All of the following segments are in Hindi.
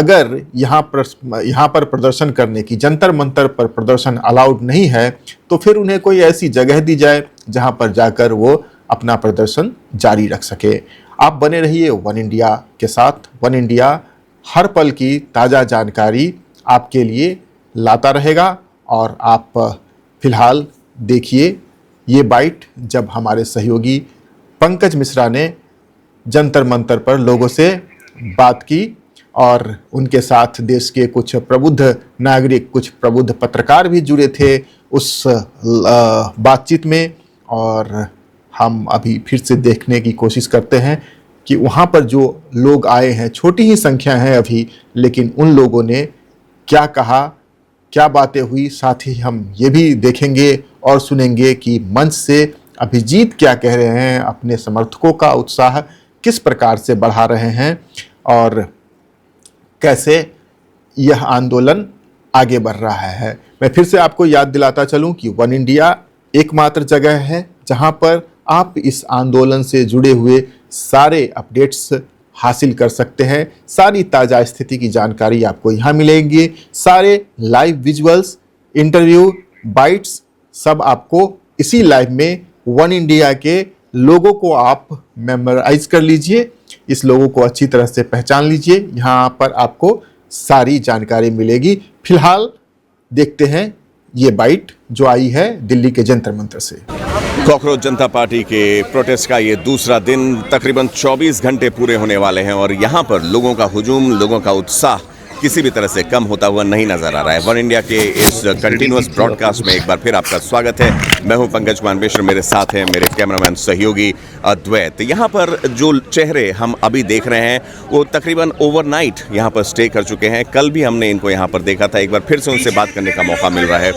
अगर यहाँ पर प्रदर्शन करने की, जंतर मंतर पर प्रदर्शन अलाउड नहीं है, तो फिर उन्हें कोई ऐसी जगह दी जाए जहाँ पर जाकर वो अपना प्रदर्शन जारी रख सके। आप बने रहिए वन इंडिया के साथ। वन इंडिया हर पल की ताज़ा जानकारी आपके लिए लाता रहेगा। और आप फिलहाल देखिए ये बाइट, जब हमारे सहयोगी पंकज मिश्रा ने जंतर मंतर पर लोगों से बात की और उनके साथ देश के कुछ प्रबुद्ध नागरिक, कुछ प्रबुद्ध पत्रकार भी जुड़े थे उस बातचीत में। और हम अभी फिर से देखने की कोशिश करते हैं कि वहाँ पर जो लोग आए हैं, छोटी ही संख्या है अभी, लेकिन उन लोगों ने क्या कहा, क्या बातें हुई। साथ ही हम ये भी देखेंगे और सुनेंगे कि मंच से अभिजीत क्या कह रहे हैं, अपने समर्थकों का उत्साह किस प्रकार से बढ़ा रहे हैं और कैसे यह आंदोलन आगे बढ़ रहा है। मैं फिर से आपको याद दिलाता चलूं कि वन इंडिया एकमात्र जगह है जहां पर आप इस आंदोलन से जुड़े हुए सारे अपडेट्स हासिल कर सकते हैं। सारी ताज़ा स्थिति की जानकारी आपको यहाँ मिलेंगी। सारे लाइव विजुअल्स, इंटरव्यू, बाइट्स सब आपको इसी लाइव में वन इंडिया के लोगों को आप मेमोराइज कर लीजिए, इस लोगों को अच्छी तरह से पहचान लीजिए। यहाँ पर आपको सारी जानकारी मिलेगी। फिलहाल देखते हैं ये बाइट जो आई है दिल्ली के जंतर मंतर से। कॉकरोच जनता पार्टी के प्रोटेस्ट का ये दूसरा दिन, तकरीबन 24 घंटे पूरे होने वाले हैं और यहाँ पर लोगों का हुजूम, लोगों का उत्साह किसी भी तरह से कम होता हुआ नहीं नजर आ रहा है। वन इंडिया के इस कंटिन्यूअस ब्रॉडकास्ट में एक बार फिर आपका स्वागत है। मैं हूं पंकज कुमार मिश्र, मेरे साथ हैं मेरे कैमरामैन सहयोगी अद्वैत। यहाँ पर जो चेहरे हम अभी देख रहे हैं वो तकरीबन ओवरनाइट यहाँ पर स्टे कर चुके हैं। कल भी हमने इनको यहाँ पर देखा था, एक बार फिर से उनसे बात करने का मौका मिल रहा है।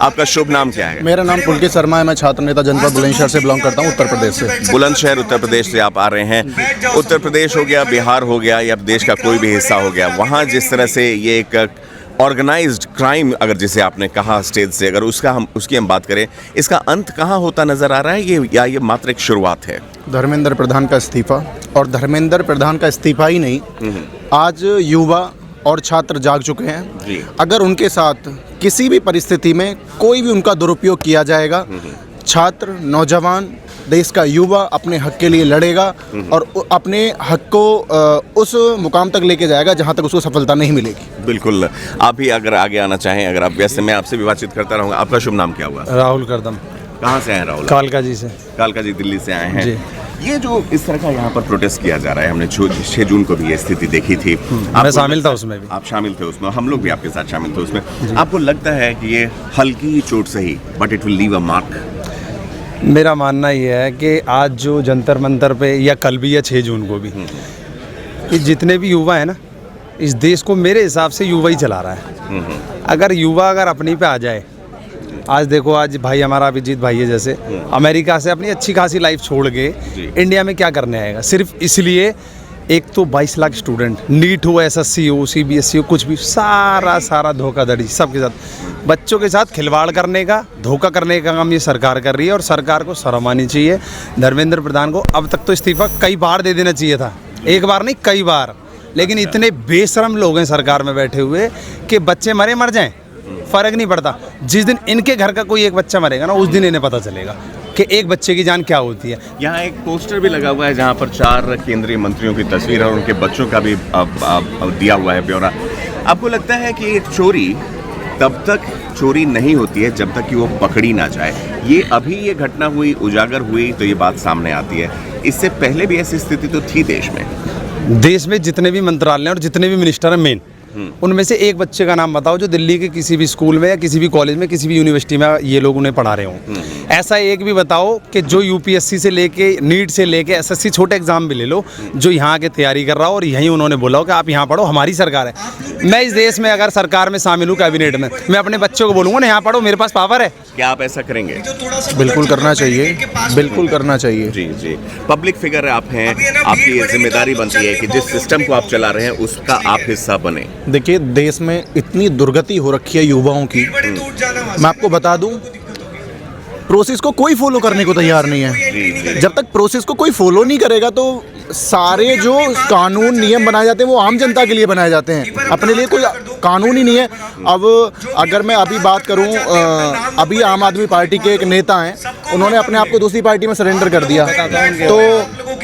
आपका शुभ नाम क्या है? मेरा नाम पुलकित शर्मा है। मैं छात्र नेता जनपद बुलंदशहर से बिलोंग करता हूँ, उत्तर प्रदेश से। बुलंदशहर उत्तर प्रदेश से आप आ रहे हैं। उत्तर प्रदेश हो गया, बिहार हो गया या देश का कोई भी हिस्सा हो गया, वहाँ जिस तरह से ये एक ऑर्गेनाइज्ड क्राइम, अगर जिसे आपने कहा स्टेज से, अगर उसकी हम बात करें, इसका अंत कहाँ होता नजर आ रहा है या ये मात्र एक शुरुआत है? धर्मेंद्र प्रधान का इस्तीफा, और धर्मेंद्र प्रधान का इस्तीफा ही नहीं, आज युवा और छात्र जाग चुके हैं। अगर उनके साथ किसी भी परिस्थिति में कोई भी उनका दुरुपयोग किया जाएगा, छात्र, नौजवान, देश का युवा अपने हक के लिए लड़ेगा और अपने हक को उस मुकाम तक लेके जाएगा जहां तक उसको सफलता नहीं मिलेगी। बिल्कुल। आप भी अगर आगे आना चाहें, अगर आप व्यस्त, मैं आपसे भी बातचीत करता रहूँगा। आपका शुभ नाम क्या हुआ? राहुल करदम। कहाँ से हैं राहुल? कालका जी से। कालका जी दिल्ली से आए हैं जी। ये जो इस तरह का यहाँ पर प्रोटेस्ट किया जा रहा है, हमने 6 जून को भी ये स्थिति देखी थी। मैं शामिल था उसमें भी। आप शामिल थे उसमें, हम लोग भी आपके साथ शामिल थे उसमें। आपको लगता है कि ये हल्की चोट सही, but it will leave a mark? मेरा मानना ये है कि आज जो जंतर मंतर पे, या कल भी या 6 जून को भी, ये जितने भी युवा है ना, इस देश को मेरे हिसाब से युवा ही चला रहा है। अगर युवा अपनी पे आ जाए, आज देखो, आज भाई हमारा अभिजीत भाई है, जैसे अमेरिका से अपनी अच्छी खासी लाइफ छोड़ के इंडिया में क्या करने आएगा, सिर्फ इसलिए। एक तो 22 लाख स्टूडेंट, नीट हो, SSC हो, CBSE हो, कुछ भी, सारा धोखाधड़ी सबके साथ, बच्चों के साथ खिलवाड़ करने का, धोखा करने का काम ये सरकार कर रही है। और सरकार को शर्म आनी चाहिए। धर्मेंद्र प्रधान को अब तक तो इस्तीफा कई बार दे देना चाहिए था, एक बार नहीं कई बार, लेकिन इतने बेशरम लोग हैं सरकार में बैठे हुए कि बच्चे मर जाएं, फर्क नहीं पड़ता। जिस दिन इनके घर का कोई एक बच्चा मरेगा ना, उस दिन इन्हें पता चलेगा कि एक बच्चे की जान क्या होती है। यहाँ एक पोस्टर भी लगा हुआ है जहाँ पर 4 केंद्रीय मंत्रियों की तस्वीर और उनके बच्चों का भी दिया हुआ है ब्यौरा। आपको लगता है कि चोरी तब तक चोरी नहीं होती है जब तक कि वो पकड़ी ना जाए? ये अभी ये घटना हुई, उजागर हुई तो ये बात सामने आती है। इससे पहले भी ऐसी स्थिति तो थी देश में जितने भी मंत्रालय और जितने भी मिनिस्टर हैं मेन, उनमें से एक बच्चे का नाम बताओ जो दिल्ली के किसी भी स्कूल में या किसी भी कॉलेज में, किसी भी यूनिवर्सिटी में ये लोग उन्हें पढ़ा रहे हों। ऐसा एक भी बताओ कि जो UPSC से लेके, नीट से लेके SSC, छोटे एग्जाम भी ले लो, जो यहाँ के तैयारी कर रहा हो और यहीं उन्होंने बोला हो कि आप यहाँ पढ़ो, हमारी सरकार है। मैं इस देश में अगर सरकार में शामिल हूँ, कैबिनेट में, मैं अपने बच्चों को बोलूँगा ना यहाँ पढ़ो, मेरे पास पावर है। क्या आप ऐसा करेंगे? बिल्कुल करना चाहिए, बिल्कुल करना चाहिए। जी। पब्लिक फिगर आप हैं, आपकी ये जिम्मेदारी बनती है कि जिस सिस्टम को आप चला रहे हैं उसका आप हिस्सा बने। देखिए, देश में इतनी दुर्गति हो रखी है युवाओं की। मैं आपको बता दूं, प्रोसेस को कोई फॉलो करने को तैयार नहीं है। जब तक प्रोसेस को कोई फॉलो नहीं करेगा तो सारे जो कानून नियम बनाए जाते हैं वो आम जनता के लिए बनाए जाते हैं, अपने लिए कोई कानून ही नहीं है। अब अगर मैं अभी बात करूं, अभी आम आदमी पार्टी के एक नेता हैं, उन्होंने अपने आप को दूसरी पार्टी में सरेंडर कर दिया, तो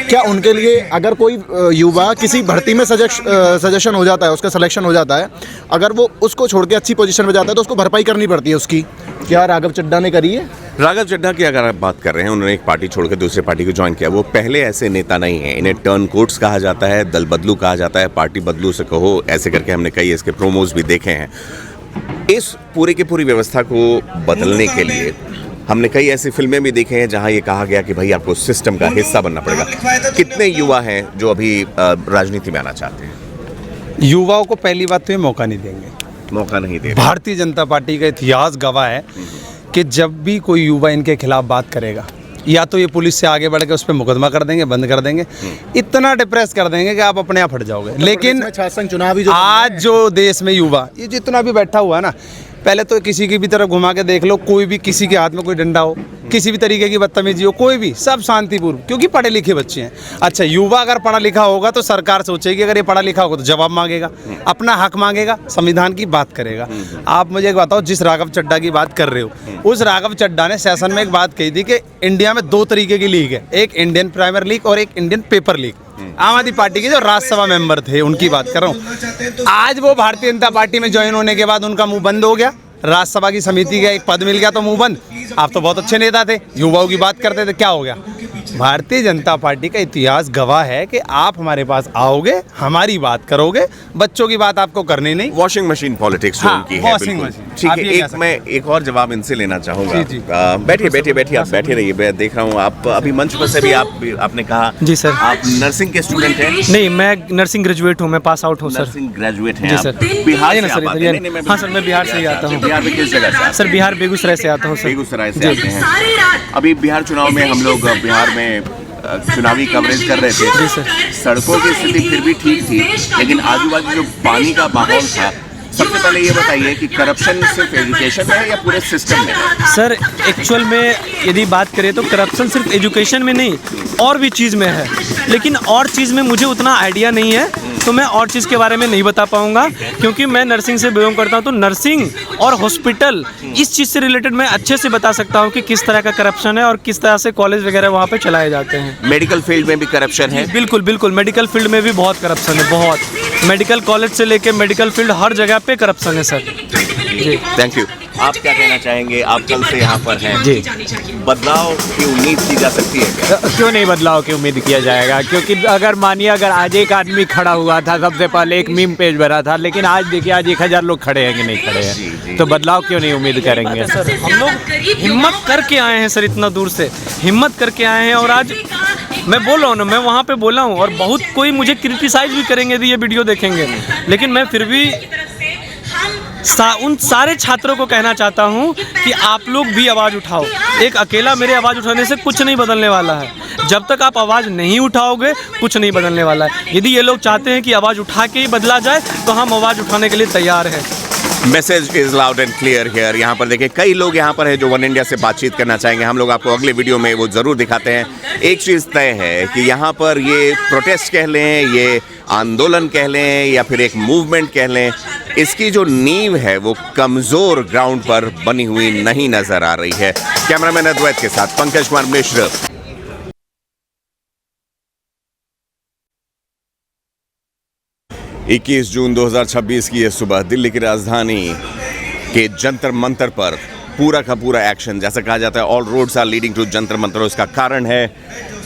क्या उनके लिए अगर कोई युवा किसी भर्ती में सजेशन हो जाता है, उसका सिलेक्शन हो जाता है, अगर वो उसको छोड़ के अच्छी पोजीशन में जाता है तो उसको भरपाई करनी पड़ती है उसकी। क्या राघव चड्ढा ने करी है? राघव चड्ढा की अगर आप बात कर रहे हैं, उन्होंने एक पार्टी छोड़कर दूसरे पार्टी को ज्वाइन किया, वो पहले ऐसे नेता नहीं है। इन्हें टर्न कोट्स कहा जाता है, दल बदलू कहा जाता है, पार्टी बदलू से कहो, ऐसे करके हमने कई इसके प्रोमोज भी देखे हैं। इस पूरे की पूरी व्यवस्था को बदलने के लिए हमने कई ऐसी फिल्में भी देखी हैं जहां ये कहा गया कि भाई आपको सिस्टम का हिस्सा बनना पड़ेगा। कितने युवा हैं जो अभी राजनीति में आना चाहते हैं? युवाओं को पहली बात तो ये मौका नहीं देंगे, मौका नहीं दे। भारतीय जनता पार्टी का इतिहास गवाह है कि जब भी कोई युवा इनके खिलाफ बात करेगा, या तो ये पुलिस से आगे बढ़ के उस पर मुकदमा कर देंगे, बंद कर देंगे, इतना डिप्रेस कर देंगे कि आप अपने आप हट जाओगे। लेकिन चुनावी आज जो देश में युवा ये जितना भी बैठा हुआ है ना, पहले तो किसी की भी तरफ घुमा के देख लो, कोई भी किसी के हाथ में कोई डंडा हो, किसी भी तरीके की बदतमीजी हो, कोई भी, सब शांतिपूर्व, क्योंकि पढ़े लिखे बच्चे हैं। अच्छा, युवा अगर पढ़ा लिखा होगा तो सरकार सोचेगी, अगर ये पढ़ा लिखा होगा तो जवाब मांगेगा, अपना हक मांगेगा, संविधान की बात करेगा। आप मुझे एक बताओ, जिस राघव चड्ढा की बात कर रहे हो, उस राघव चड्ढा ने सेशन में एक बात कही थी कि इंडिया में 2 तरीके की लीग है, एक इंडियन प्रीमियर लीग और एक इंडियन पेपर लीग। आम आदमी पार्टी के जो राज्यसभा मेंबर थे उनकी बात कर रहा हूँ। आज वो भारतीय जनता पार्टी में ज्वाइन होने के बाद उनका मुंह बंद हो गया, राज्यसभा की समिति का एक पद मिल गया तो मुंह बंद। आप तो बहुत अच्छे नेता थे, युवाओं की बात करते थे, क्या हो गया? भारतीय जनता पार्टी का इतिहास गवाह है कि आप हमारे पास आओगे, हमारी बात करोगे, बच्चों की बात आपको करनी नहीं। वॉशिंग मशीन पॉलिटिक्स हाँ, उनकी है, वॉशिंग बिल्कुल। मशीन। ठीक आप है, ये कह एक मैं एक और जवाब इनसे लेना चाहूँगा। जी, जी। बैठिए आप बैठे रहिए, मैं देख रहा हूँ आप अभी मंच पर से भी आपने कहा जी सर। आप नर्सिंग के स्टूडेंट हैं। नहीं, मैं नर्सिंग ग्रेजुएट हूँ, मैं पास आउट हूँ सर। नर्सिंग ग्रेजुएट हैं जी आप। सर। बिहार आइए से ना आप सर, आते इधर हैं? नहीं, हाँ सर, मैं बिहार से ही आता हूँ। बिहार में किस जगह से? सर बिहार बेगूसराय से आता हूँ सर। बेगूसराय से आते हैं। अभी बिहार चुनाव में हम लोग बिहार में चुनावी कवरेज कर रहे थे। जी सर। सड़कों की स्थिति फिर भी ठीक थी, लेकिन आजू बाजू जो पानी का माहौल था, सबसे पहले ये बताइए कि करप्शन सिर्फ एजुकेशन में है या पूरे सिस्टम में है? सर एक्चुअल में यदि बात करें तो करप्शन सिर्फ एजुकेशन में नहीं, और भी चीज़ में है, लेकिन और चीज़ में मुझे उतना आइडिया नहीं है, तो मैं और चीज़ के बारे में नहीं बता पाऊँगा, क्योंकि मैं नर्सिंग से बिलोंग करता हूँ। तो नर्सिंग और हॉस्पिटल, इस चीज़ से रिलेटेड मैं अच्छे से बता सकता हूँ कि किस तरह का करप्शन है और किस तरह से कॉलेज वगैरह वहाँ पे चलाए जाते हैं। मेडिकल फील्ड में भी करप्शन है? बिल्कुल बिल्कुल, मेडिकल फील्ड में भी बहुत करप्शन है, बहुत। मेडिकल कॉलेज से लेके मेडिकल फील्ड, हर जगह पे करप्शन है सर। Ji, thank you. आप क्या कहना चाहेंगे? आप कल से यहाँ पर हैं। जी, बदलाव की उम्मीद की जा सकती है क्या? क्यों नहीं बदलाव की उम्मीद किया जाएगा? क्योंकि अगर मानिए, अगर आज एक आदमी खड़ा हुआ था, सबसे पहले एक मीम पेज भरा था, लेकिन आज देखिए आज 1000 लोग खड़े हैं कि नहीं खड़े हैं, तो बदलाव क्यों नहीं उम्मीद करेंगे? सर हम लोग हिम्मत करके आए हैं सर, इतना दूर से हिम्मत करके आए हैं, और आज मैं बोल रहा हूँ ना, मैं वहाँ पे बोला हूँ, और बहुत कोई मुझे क्रिटिसाइज भी करेंगे यदि ये वीडियो देखेंगे, लेकिन मैं फिर भी उन सारे छात्रों को कहना चाहता हूँ कि आप लोग भी आवाज़ उठाओ। एक अकेला मेरे आवाज़ उठाने से कुछ नहीं बदलने वाला है। जब तक आप आवाज़ नहीं उठाओगे कुछ नहीं बदलने वाला है। यदि ये लोग चाहते हैं कि आवाज़ उठा के ही बदला जाए, तो हम आवाज़ उठाने के लिए तैयार हैं। Message is loud and clear here. यहाँ पर देखिए कई लोग यहाँ पर है जो वन इंडिया से बातचीत करना चाहेंगे। हम लोग आपको अगले वीडियो में वो ज़रूर दिखाते हैं। एक चीज़ तय है कि यहाँ पर ये प्रोटेस्ट कह लें, ये आंदोलन कह लें, या फिर एक मूवमेंट कह लें, इसकी जो नींव है वो कमज़ोर ग्राउंड पर बनी हुई नहीं नज़र आ रही है। कैमरामैन अद्वैत के साथ पंकज कुमार मिश्र। 21 जून 2026 की यह सुबह दिल्ली की राजधानी के जंतर मंतर पर पूरा का पूरा एक्शन, जैसा कहा जाता है all roads are leading to Jantar Mantar. उसका कारण है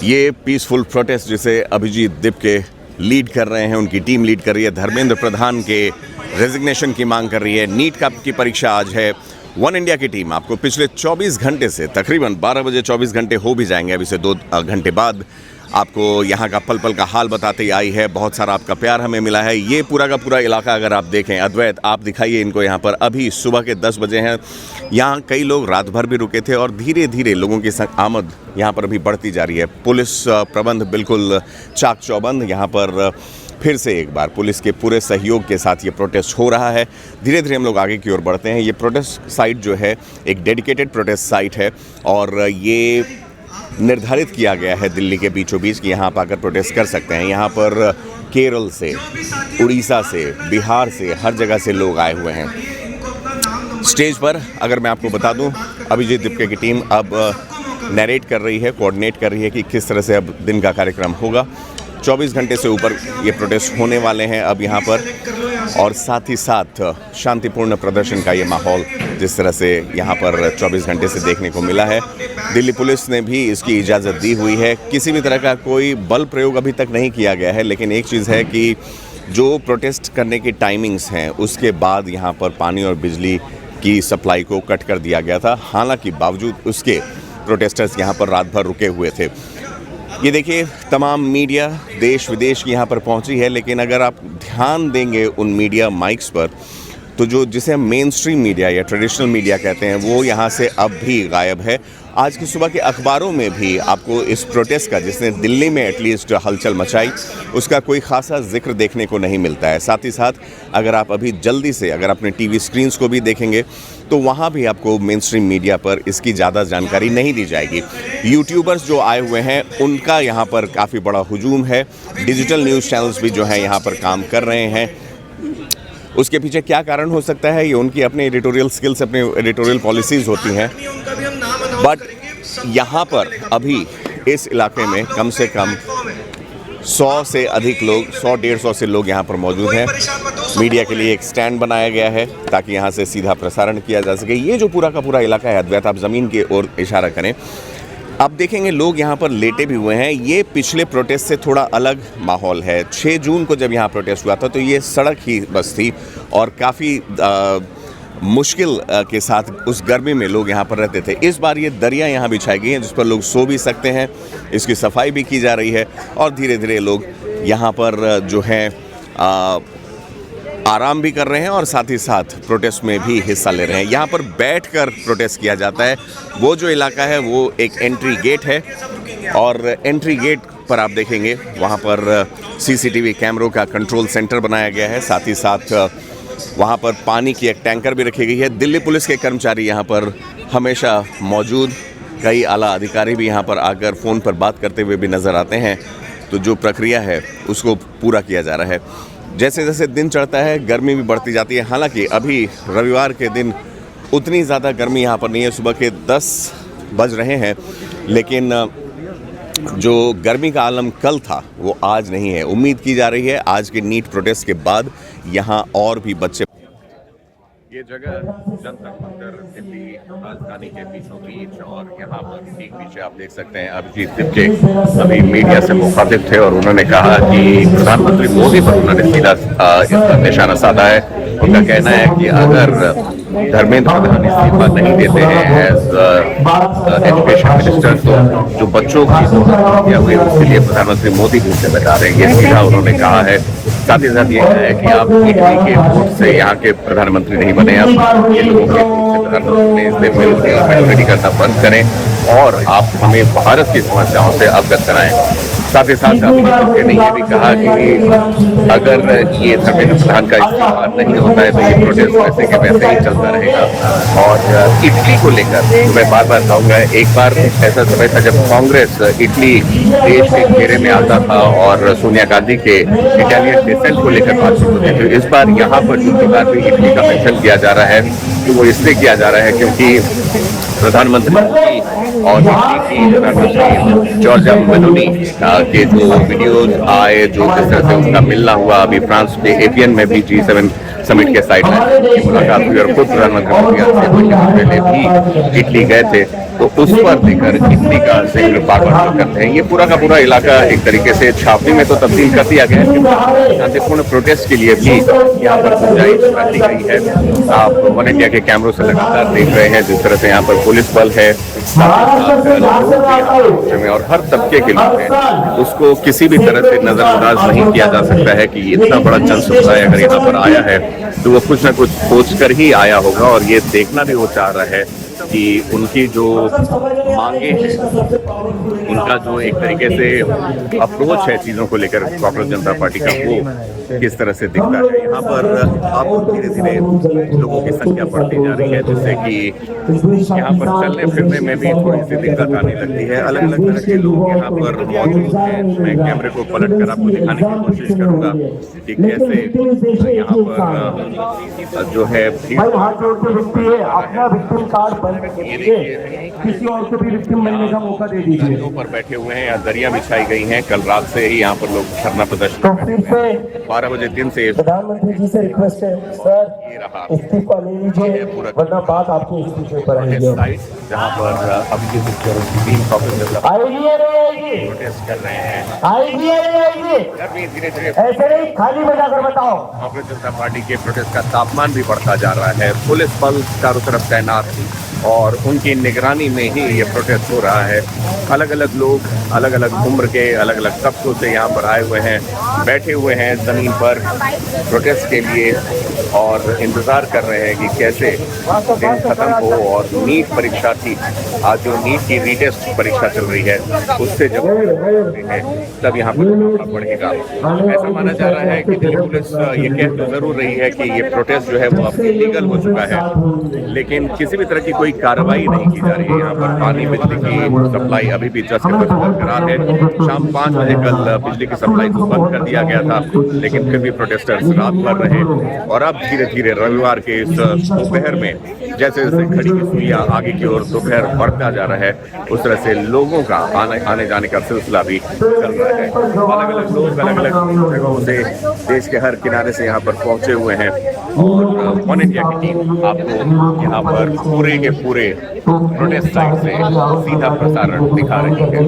ये पीसफुल प्रोटेस्ट जिसे अभिजीत दिपके लीड कर रहे हैं, उनकी टीम लीड कर रही है। धर्मेंद्र प्रधान के रेजिग्नेशन की मांग कर रही है। नीट का की परीक्षा आज है। वन इंडिया की टीम आपको पिछले 24 घंटे से तकरीबन 12 बजे 24 घंटे हो भी जाएंगे अभी से 2 घंटे बाद आपको यहाँ का पल पल का हाल बताते ही आई है। बहुत सारा आपका प्यार हमें मिला है। ये पूरा का पूरा इलाका अगर आप देखें, अद्वैत आप दिखाइए इनको यहाँ पर। अभी सुबह के 10 बजे हैं। यहाँ कई लोग रात भर भी रुके थे और धीरे धीरे लोगों की आमद यहाँ पर अभी बढ़ती जा रही है। पुलिस प्रबंध बिल्कुल चाक चौबंद। यहाँ पर फिर से एक बार पुलिस के पूरे सहयोग के साथ ये प्रोटेस्ट हो रहा है। धीरे धीरे हम लोग आगे की ओर बढ़ते हैं। ये प्रोटेस्ट साइट जो है एक डेडिकेटेड प्रोटेस्ट साइट है और ये निर्धारित किया गया है दिल्ली के बीचों बीच कि यहाँ पर आकर प्रोटेस्ट कर सकते हैं। यहाँ पर केरल से, उड़ीसा से, बिहार से, हर जगह से लोग आए हुए हैं। स्टेज पर अगर मैं आपको बता दूं, अभिजीत दीपके की टीम अब नरेट कर रही है, कोऑर्डिनेट कर रही है कि किस तरह से अब दिन का कार्यक्रम होगा। 24 घंटे से ऊपर ये प्रोटेस्ट होने वाले हैं अब यहाँ पर, और साथ ही साथ शांतिपूर्ण प्रदर्शन का ये माहौल जिस तरह से यहाँ पर 24 घंटे से देखने को मिला है। दिल्ली पुलिस ने भी इसकी इजाज़त दी हुई है। किसी भी तरह का कोई बल प्रयोग अभी तक नहीं किया गया है, लेकिन एक चीज़ है कि जो प्रोटेस्ट करने की टाइमिंग्स हैं उसके बाद यहाँ पर पानी और बिजली की सप्लाई को कट कर दिया गया था। हालांकि बावजूद उसके प्रोटेस्टर्स यहाँ पर रात भर रुके हुए थे। ये देखिए तमाम मीडिया देश विदेश की यहाँ पर पहुँची है, लेकिन अगर आप ध्यान देंगे उन मीडिया माइक्स पर तो जो जिसे हम मेन स्ट्रीम मीडिया या ट्रेडिशनल मीडिया कहते हैं वो यहाँ से अब भी गायब है। आज की सुबह के अखबारों में भी आपको इस प्रोटेस्ट का, जिसने दिल्ली में एटलीस्ट हलचल मचाई, उसका कोई खासा जिक्र देखने को नहीं मिलता है। साथ ही साथ अगर आप अभी जल्दी से अगर अपने टीवी स्क्रीन्स को भी देखेंगे तो वहाँ भी आपको मेन स्ट्रीम मीडिया पर इसकी ज़्यादा जानकारी नहीं दी जाएगी। यूट्यूबर्स जो आए हुए हैं उनका यहाँ पर काफ़ी बड़ा हुजूम है। डिजिटल न्यूज़ चैनल्स भी जो हैं यहाँ पर काम कर रहे हैं। उसके पीछे क्या कारण हो सकता है, ये उनकी अपने एडिटोरियल स्किल्स, अपने एडिटोरियल पॉलिसीज़ होती हैं। बट यहाँ पर अभी इस इलाके में कम से कम 100 से अधिक लोग, 100-150 से लोग यहाँ पर मौजूद हैं। मीडिया के लिए एक स्टैंड बनाया गया है ताकि यहाँ से सीधा प्रसारण किया जा सके। ये जो पूरा का पूरा इलाका है अद्वैत, आप ज़मीन की ओर इशारा करें, आप देखेंगे लोग यहाँ पर लेटे भी हुए हैं। ये पिछले प्रोटेस्ट से थोड़ा अलग माहौल है। 6 जून को जब यहाँ प्रोटेस्ट हुआ था तो ये सड़क ही बस थी और काफ़ी मुश्किल के साथ उस गर्मी में लोग यहाँ पर रहते थे। इस बार ये दरिया यहाँ बिछाई गई हैं जिस पर लोग सो भी सकते हैं। इसकी सफाई भी की जा रही है और धीरे धीरे लोग यहाँ पर जो है आराम भी कर रहे हैं और साथ ही साथ प्रोटेस्ट में भी हिस्सा ले रहे हैं। यहाँ पर बैठकर प्रोटेस्ट किया जाता है। वो जो इलाका है वो एक एंट्री गेट है और एंट्री गेट पर आप देखेंगे वहाँ पर सीसीटीवी कैमरों का कंट्रोल सेंटर बनाया गया है। साथ ही साथ वहाँ पर पानी की एक टैंकर भी रखी गई है। दिल्ली पुलिस के कर्मचारी यहाँ पर हमेशा मौजूद, कई आला अधिकारी भी यहाँ पर आकर फ़ोन पर बात करते हुए भी नज़र आते हैं। तो जो प्रक्रिया है उसको पूरा किया जा रहा है। जैसे जैसे दिन चढ़ता है गर्मी भी बढ़ती जाती है। हालांकि अभी रविवार के दिन उतनी ज़्यादा गर्मी यहाँ पर नहीं है। सुबह के 10 बज रहे हैं, लेकिन जो गर्मी का आलम कल था वो आज नहीं है। उम्मीद की जा रही है आज के नीट प्रोटेस्ट के बाद यहाँ और भी बच्चे। ये जगह जंतर मंतर दिल्ली राजधानी के बीचों बीच, और यहाँ पर ठीक पीछे आप देख सकते हैं अभिजीत दीपके अभी मीडिया से मुखातिब थे और उन्होंने कहा कि प्रधानमंत्री मोदी पर उन्होंने सीधा निशाना साधा है। उनका कहना है कि अगर धर्मेंद्र प्रधान इस्तीफा नहीं देते हैं एज एजुकेशन मिनिस्टर तो जो बच्चों की हत्या हुई उसके लिए प्रधानमंत्री मोदी ही जिम्मेदार है। ये सीधा उन्होंने कहा है। साथ ही साथ ये है कि आप इटली के वोट से यहाँ के प्रधानमंत्री नहीं बने, आप ये लोगों के वोट से प्रधानमंत्री, इसलिए मेलोडी करना बंद करें और आप हमें भारत की समस्याओं से अवगत कराएं। साथ ही साथ अभिजीत ने ये भी कहा कि अगर ये धर्मेंद्र प्रधान का इस्तीफा नहीं होता है तो ये प्रोटेस्ट वैसे के वैसे ही चलता रहेगा। और इटली को लेकर मैं बार बार कहूँगा, एक बार ऐसा समय था जब कांग्रेस इटली देश के घेरे में आता था और सोनिया गांधी के इटालियन डिसेंट को लेकर बातचीत होती थी। इस बार यहाँ पर जो प्रकार भी इटली का मेंशन किया जा रहा है तो वो इसलिए किया जा रहा है क्योंकि प्रधानमंत्री मोदी और इटली की प्रधानमंत्री जॉर्जिया मेलोनी के जो वीडियोज आए, जो जिस तरह से उनका मिलना हुआ, अभी फ्रांस के एवियन में भी G7 समिट के साइड में मुलाकात हुई और खुद प्रधानमंत्री मोदी से कुछ दिन पहले भी इटली गए थे, तो उस पर लेकर इटली का जिक्र बार बार करते हैं। ये पूरा का पूरा इलाका एक तरीके से छावनी में तो तब्दील कर दिया गया है। शांतिपूर्ण प्रोटेस्ट के लिए भी यहाँ पर गुंजाइश रखी गई है। आप वन इंडिया के कैमरों से लगातार देख रहे हैं जिस तरह से यहाँ पर पुलिस बल है और हर तबके के लोग हैं, उसको किसी भी तरह से नजरअंदाज नहीं किया जा सकता है कि इतना बड़ा जन समुदाय अगर यहाँ पर आया है तो वो कुछ ना कुछ सोच कर ही आया होगा और ये देखना भी वो चाह रहा है कि उनकी जो मांगे हैं, उनका जो एक तरीके से अप्रोच है चीज़ों को लेकर कांग्रेस जनता पार्टी का, वो किस तरह से दिखता है। यहाँ पर अब धीरे धीरे लोगों की संख्या बढ़ती जा रही है, जिससे कि यहाँ पर चलने फिरने में भी थोड़ी सी दिक्कत आने लगती है। अलग अलग तरह के लोग यहाँ पर मौजूद हैं। मैं कैमरे को पलट कर आपको दिखाने की कोशिश करूँगा कि कैसे यहाँ पर जो है हाथ जोड़ के विक्टिम है, अपना विक्टिम कार्ड बंद कीजिए, किसी और को भी विक्टिम बनने का मौका दे दीजिए। पर बैठे हुए हैं, यहाँ दरिया बिछाई गई हैं। कल रात से ही यहाँ पर लोग धरना प्रदर्शन तो फिर से 12 बजे दिन से प्रधानमंत्री जी से रिक्वेस्ट है, सर इस्तीफा ले लीजिए, वरना बात आपके इस्तीफे पर आएगी। जहाँ पर अभी तीन कांग्रेस आएगी या नहीं आएगी? प्रोटेस्ट कर रहे हैं। आएगी या नहीं आएगी? धीरे धीरे ऐसे नहीं, खाली बजा कर बताओ। कांग्रेस जनता पार्टी के प्रोटेस्ट का तापमान भी बढ़ता जा रहा है। पुलिस बल चारों तरफ तैनात थी और उनकी निगरानी में ही ये प्रोटेस्ट हो रहा है। अलग अलग लोग अलग अलग उम्र के अलग अलग तबकों से यहाँ पर आए हुए हैं, बैठे हुए हैं ज़मीन पर प्रोटेस्ट के लिए और इंतज़ार कर रहे हैं कि कैसे दिन ख़त्म हो और नीट परीक्षा थी। आज जो नीट की रीटेस्ट परीक्षा चल रही है, उससे जब है तब यहाँ पर मामला बढ़ेगा। ऐसा माना जा रहा है कि दिल्ली पुलिस ये कह तो ज़रूर रही है कि ये प्रोटेस्ट जो है वो अब लीगल हो चुका है, लेकिन किसी भी तरह की कोई कार्रवाई नहीं की जा रही है। यहाँ पर पानी बिजली की सप्लाई अभी भी जस के बस बरकरार है। शाम 5 बजे कल बिजली की सप्लाई को बंद कर दिया गया था, लेकिन फिर भी प्रोटेस्टर्स रात भर रहे और अब धीरे धीरे रविवार के इस दोपहर में जैसे जैसे घड़ी की सुइयां आगे की ओर दोपहर बढ़ता जा रहा है, उस तरह से लोगों का आने जाने का सिलसिला भी चल रहा है। अलग अलग लोग अलग अलग जगहों से देश के हर किनारे से यहाँ पर पहुंचे हुए हैं और वन इंडिया की टीम आपको यहाँ पर पूरे के पूरे प्रोटेस्ट साइट से सीधा प्रसारण दिखा रही है।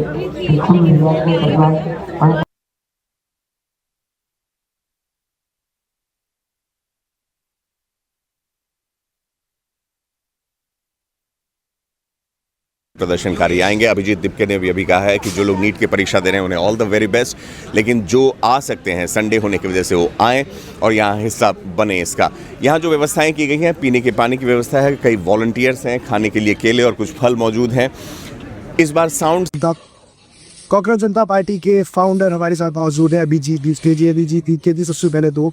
प्रदर्शनकारी आएंगे। अभिजीत दिपके ने भी अभी कहा है कि जो लोग नीट की परीक्षा दे रहे हैं उन्हें ऑल द वेरी बेस्ट, लेकिन जो आ सकते हैं संडे होने की वजह से वो आएँ और यहाँ हिस्सा बने इसका। यहाँ जो व्यवस्थाएं की गई हैं, पीने के पानी की व्यवस्था है, कई वॉलंटियर्स हैं, खाने के लिए केले और कुछ फल मौजूद हैं। इस बार साउंड कांग्रेस जनता पार्टी के फाउंडर हमारे साथ मौजूद है अभिजीत दिपके जी। सबसे पहले तो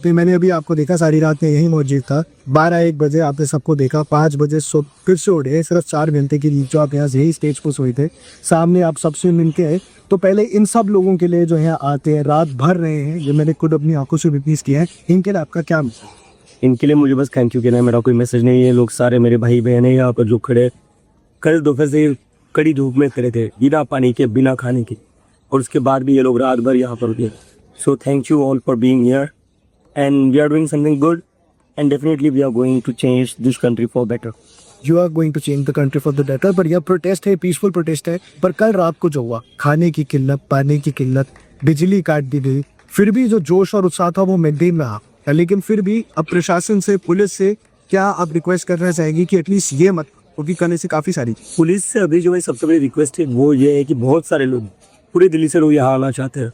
मैंने अभी आपको देखा, सारी रात में यही मौजूद था। 12-1 बजे आपने सबको देखा, 5 बजे फिर से उठे, सिर्फ 4 घंटे के लिए जो आप यहाँ से यही स्टेज पर सोए थे, सामने आप सबसे मिलके आए। तो पहले इन सब लोगों के लिए जो यहाँ आते हैं, रात भर रहे हैं, ये मैंने खुद अपनी आंखों से विटनेस किया है, इनके लिए आपका क्या मैसेज? इनके लिए मुझे बस थैंक यू कहना है, मेरा कोई मैसेज नहीं है। लोग सारे मेरे भाई बहन है यहाँ पर जो खड़े, कल दोपहर से कड़ी धूप में खड़े थे, बिना पानी के बिना खाने के, और उसके बाद भी ये लोग रात भर यहाँ पर उठे। सो thank you all for being here and we are doing something good and definitely we are going to change this country for better. You are going to change the country for the better, पर यह प्रोटेस्ट है, पीसफुल प्रोटेस्ट है। पर कल रात को जो हुआ, खाने की किल्लत, पानी की किल्लत, बिजली काट दी गई, फिर भी जो जोश और उत्साह था वो मेंटेन रहा। लेकिन फिर भी अब प्रशासन से, पुलिस से क्या आप रिक्वेस्ट करना चाहेगी कि एटलीस्ट ये मत, क्योंकि करने से काफ़ी सारी पुलिस से अभी जो है सबसे बड़ी रिक्वेस्ट है वो ये है कि बहुत सारे लोग पूरे दिल्ली से लोग यहाँ आना चाहते हैं।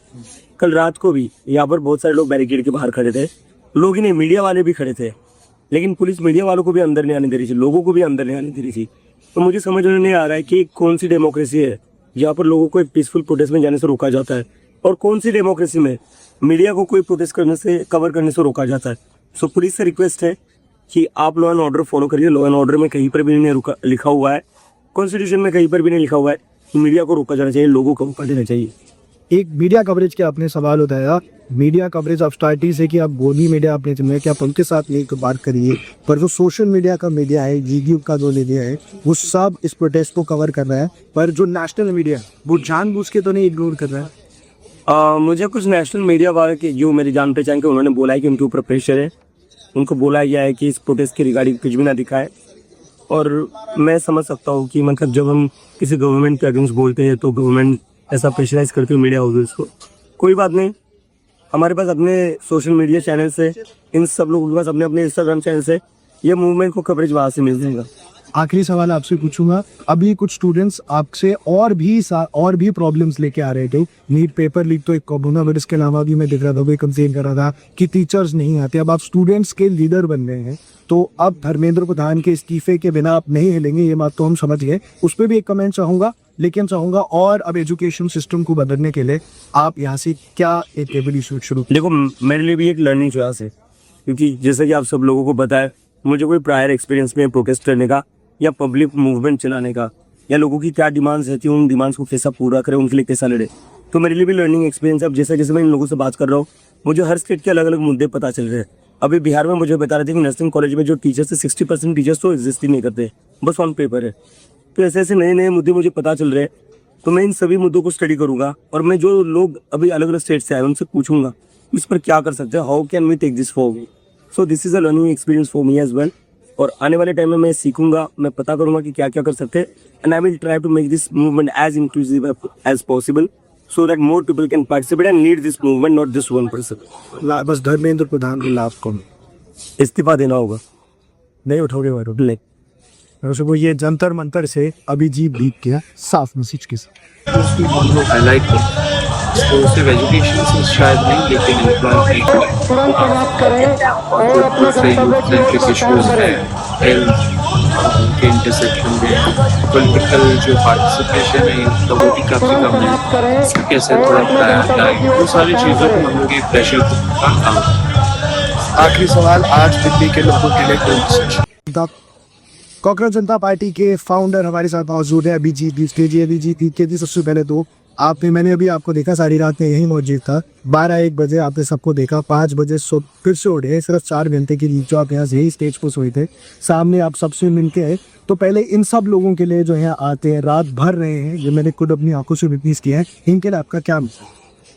कल रात को भी यहाँ पर बहुत सारे लोग बैरिकेड के बाहर खड़े थे, लोग ही नहीं मीडिया वाले भी खड़े थे, लेकिन पुलिस मीडिया वालों को भी अंदर नहीं आने दे रही थी, लोगों को भी अंदर नहीं आने दे रही थी। तो मुझे समझ में नहीं आ रहा है कि कौन सी डेमोक्रेसी है जहाँ पर लोगों को एक पीसफुल प्रोटेस्ट में जाने से रोका जाता है, और कौन सी डेमोक्रेसी में मीडिया को कोई प्रोटेस्ट करने से, कवर करने से रोका जाता है। सो पुलिस से रिक्वेस्ट है कि आप लॉ एंड ऑर्डर फॉलो करिए। लॉ एंड ऑर्डर में कहीं पर भी नहीं लिखा हुआ है, कॉन्स्टिट्यूशन में कहीं पर भी नहीं लिखा हुआ है कि मीडिया को रोका जाना चाहिए, लोगों को रोका देना चाहिए। एक मीडिया कवरेज के आपने सवाल उठाया, मीडिया कवरेज ऑफ स्टार्टिंग से कि आप बोली मीडिया आपने चुना कि आप उनके साथ एक बात करिए, पर जो सोशल मीडिया का मीडिया है, यूट्यूब का जो मीडिया है, वो सब इस प्रोटेस्ट को कवर कर रहा है, पर जो नेशनल मीडिया वो जानबूझ के तो नहीं इग्नोर कर रहा है। मुझे कुछ नेशनल मीडिया वाले के जो मेरी जान पहचान के, उन्होंने बोला है कि उनके ऊपर प्रेशर है, उनको बोला गया है कि इस प्रोटेस्ट के रिगार्डिंग कुछ भी ना दिखाए। और मैं समझ सकता हूँ कि मतलब जब हम किसी गवर्नमेंट के अगेंस्ट बोलते हैं तो गवर्नमेंट ऐसा प्रेशराइज करती है मीडिया हाउसेस को। कोई बात नहीं, हमारे पास अपने सोशल मीडिया चैनल से, इन सब लोगों के पास अपने अपने इंस्टाग्राम चैनल से ये मूवमेंट को कवरेज वहाँ से मिल जाएगा। आखिरी सवाल आपसे पूछूंगा, अभी कुछ स्टूडेंट्स आपसे और भी प्रॉब्लम्स लेके आ रहे थे। नीट पेपर लीक तो एक कोरोना वायरस के अलावा भी मैं देख रहा था, कोई कंप्लेन कर रहा था कि टीचर्स नहीं आते। अब आप स्टूडेंट्स के लीडर बन गए हैं, तो अब धर्मेंद्र प्रधान के इस्तीफे के बिना आप नहीं हिलेंगे, ये बात तो हम समझ गए। उस पर भी एक कमेंट चाहूंगा, लेकिन चाहूंगा और अब एजुकेशन सिस्टम को बदलने के लिए आप यहाँ से क्या एक एवोल्यूशन शुरू। देखो, मेरे लिए भी एक लर्निंग चॉइस है, क्योंकि जैसे कि आप सब लोगों को पता है, मुझे कोई प्रायर एक्सपीरियंस में प्रोटेस्ट करने का या पब्लिक मूवमेंट चलाने का या लोगों की क्या डिमांड्स रहती हैं, उन डिमांड्स को कैसा पूरा करें, उनके लिए कैसा लड़े, तो मेरे लिए भी लर्निंग एक्सपीरियंस है। अब जैसे जैसे मैं इन लोगों से बात कर रहा हूँ, मुझे हर स्टेट के अलग अलग मुद्दे पता चल रहे हैं। अभी बिहार में मुझे बता रहे थे कि नर्सिंग कॉलेज में जो टीचर्स है 60% टीचर्स तो एग्जिस्ट ही नहीं करते, बस ऑन पेपर है। तो ऐसे ऐसे नए नए मुद्दे मुझे पता चल रहे हैं, तो मैं इन सभी मुद्दों को स्टडी करूंगा और मैं जो लोग अभी अलग अलग स्टेट से आए उनसे पूछूंगा इस पर क्या कर सकते हैं, how can we take this forward. So this is a learning experience for me as well. और आने वाले टाइम में मैं सीखूंगा, मैं पता करूंगा कि क्या क्या कर सकते हैं, and I will try to make this movement as inclusive as possible, so that more people can participate and lead this movement, not just one person. बस धर्मेंद्र प्रधान को लाभ कौन इस्तीफा देना होगा, नहीं उठोगे वारो नहीं। वैसे वो ये जंतर मंतर से अभिजीत बीत गया साफ मैसेज के साथ। हाईलाइट तो सिर्फ एजुकेशन से शायद नहीं, लेकिन एम्प्लॉयमेंट और दूसरे यूथ सेंट्रिक इशूज़ है, हेल्थ के इंटरसेक्शन में पॉलिटिकल जो पार्टिसिपेशन है इन लोगों की काफ़ी कम है, इसको कैसे थोड़ा बढ़ाया जाए, वो सारी चीज़ों को हम लोग एक प्रेशर का काम। आखिरी सवाल, आज दिल्ली के लोगों के लिए कोई मैसेज। कांग्रेस जनता पार्टी के फाउंडर हमारे साथ मौजूद है अभिजीत जी। अभिजीत जी, सबसे पहले तो मैंने अभी आपको देखा, सारी रात में यही मौजूद था, 12-1 बजे आपने सबको देखा, 5 बजे फिर से उठे, सिर्फ 4 घंटे के लिए जो आप यहाँ यही स्टेज पर सोए थे, सामने आप सबसे मिलके आए। तो पहले इन सब लोगों के लिए जो यहाँ आते हैं, रात भर रहे हैं, जो मैंने खुद अपनी आंखों से विटनेस किया है, इनके लिए आपका क्या मैसेज?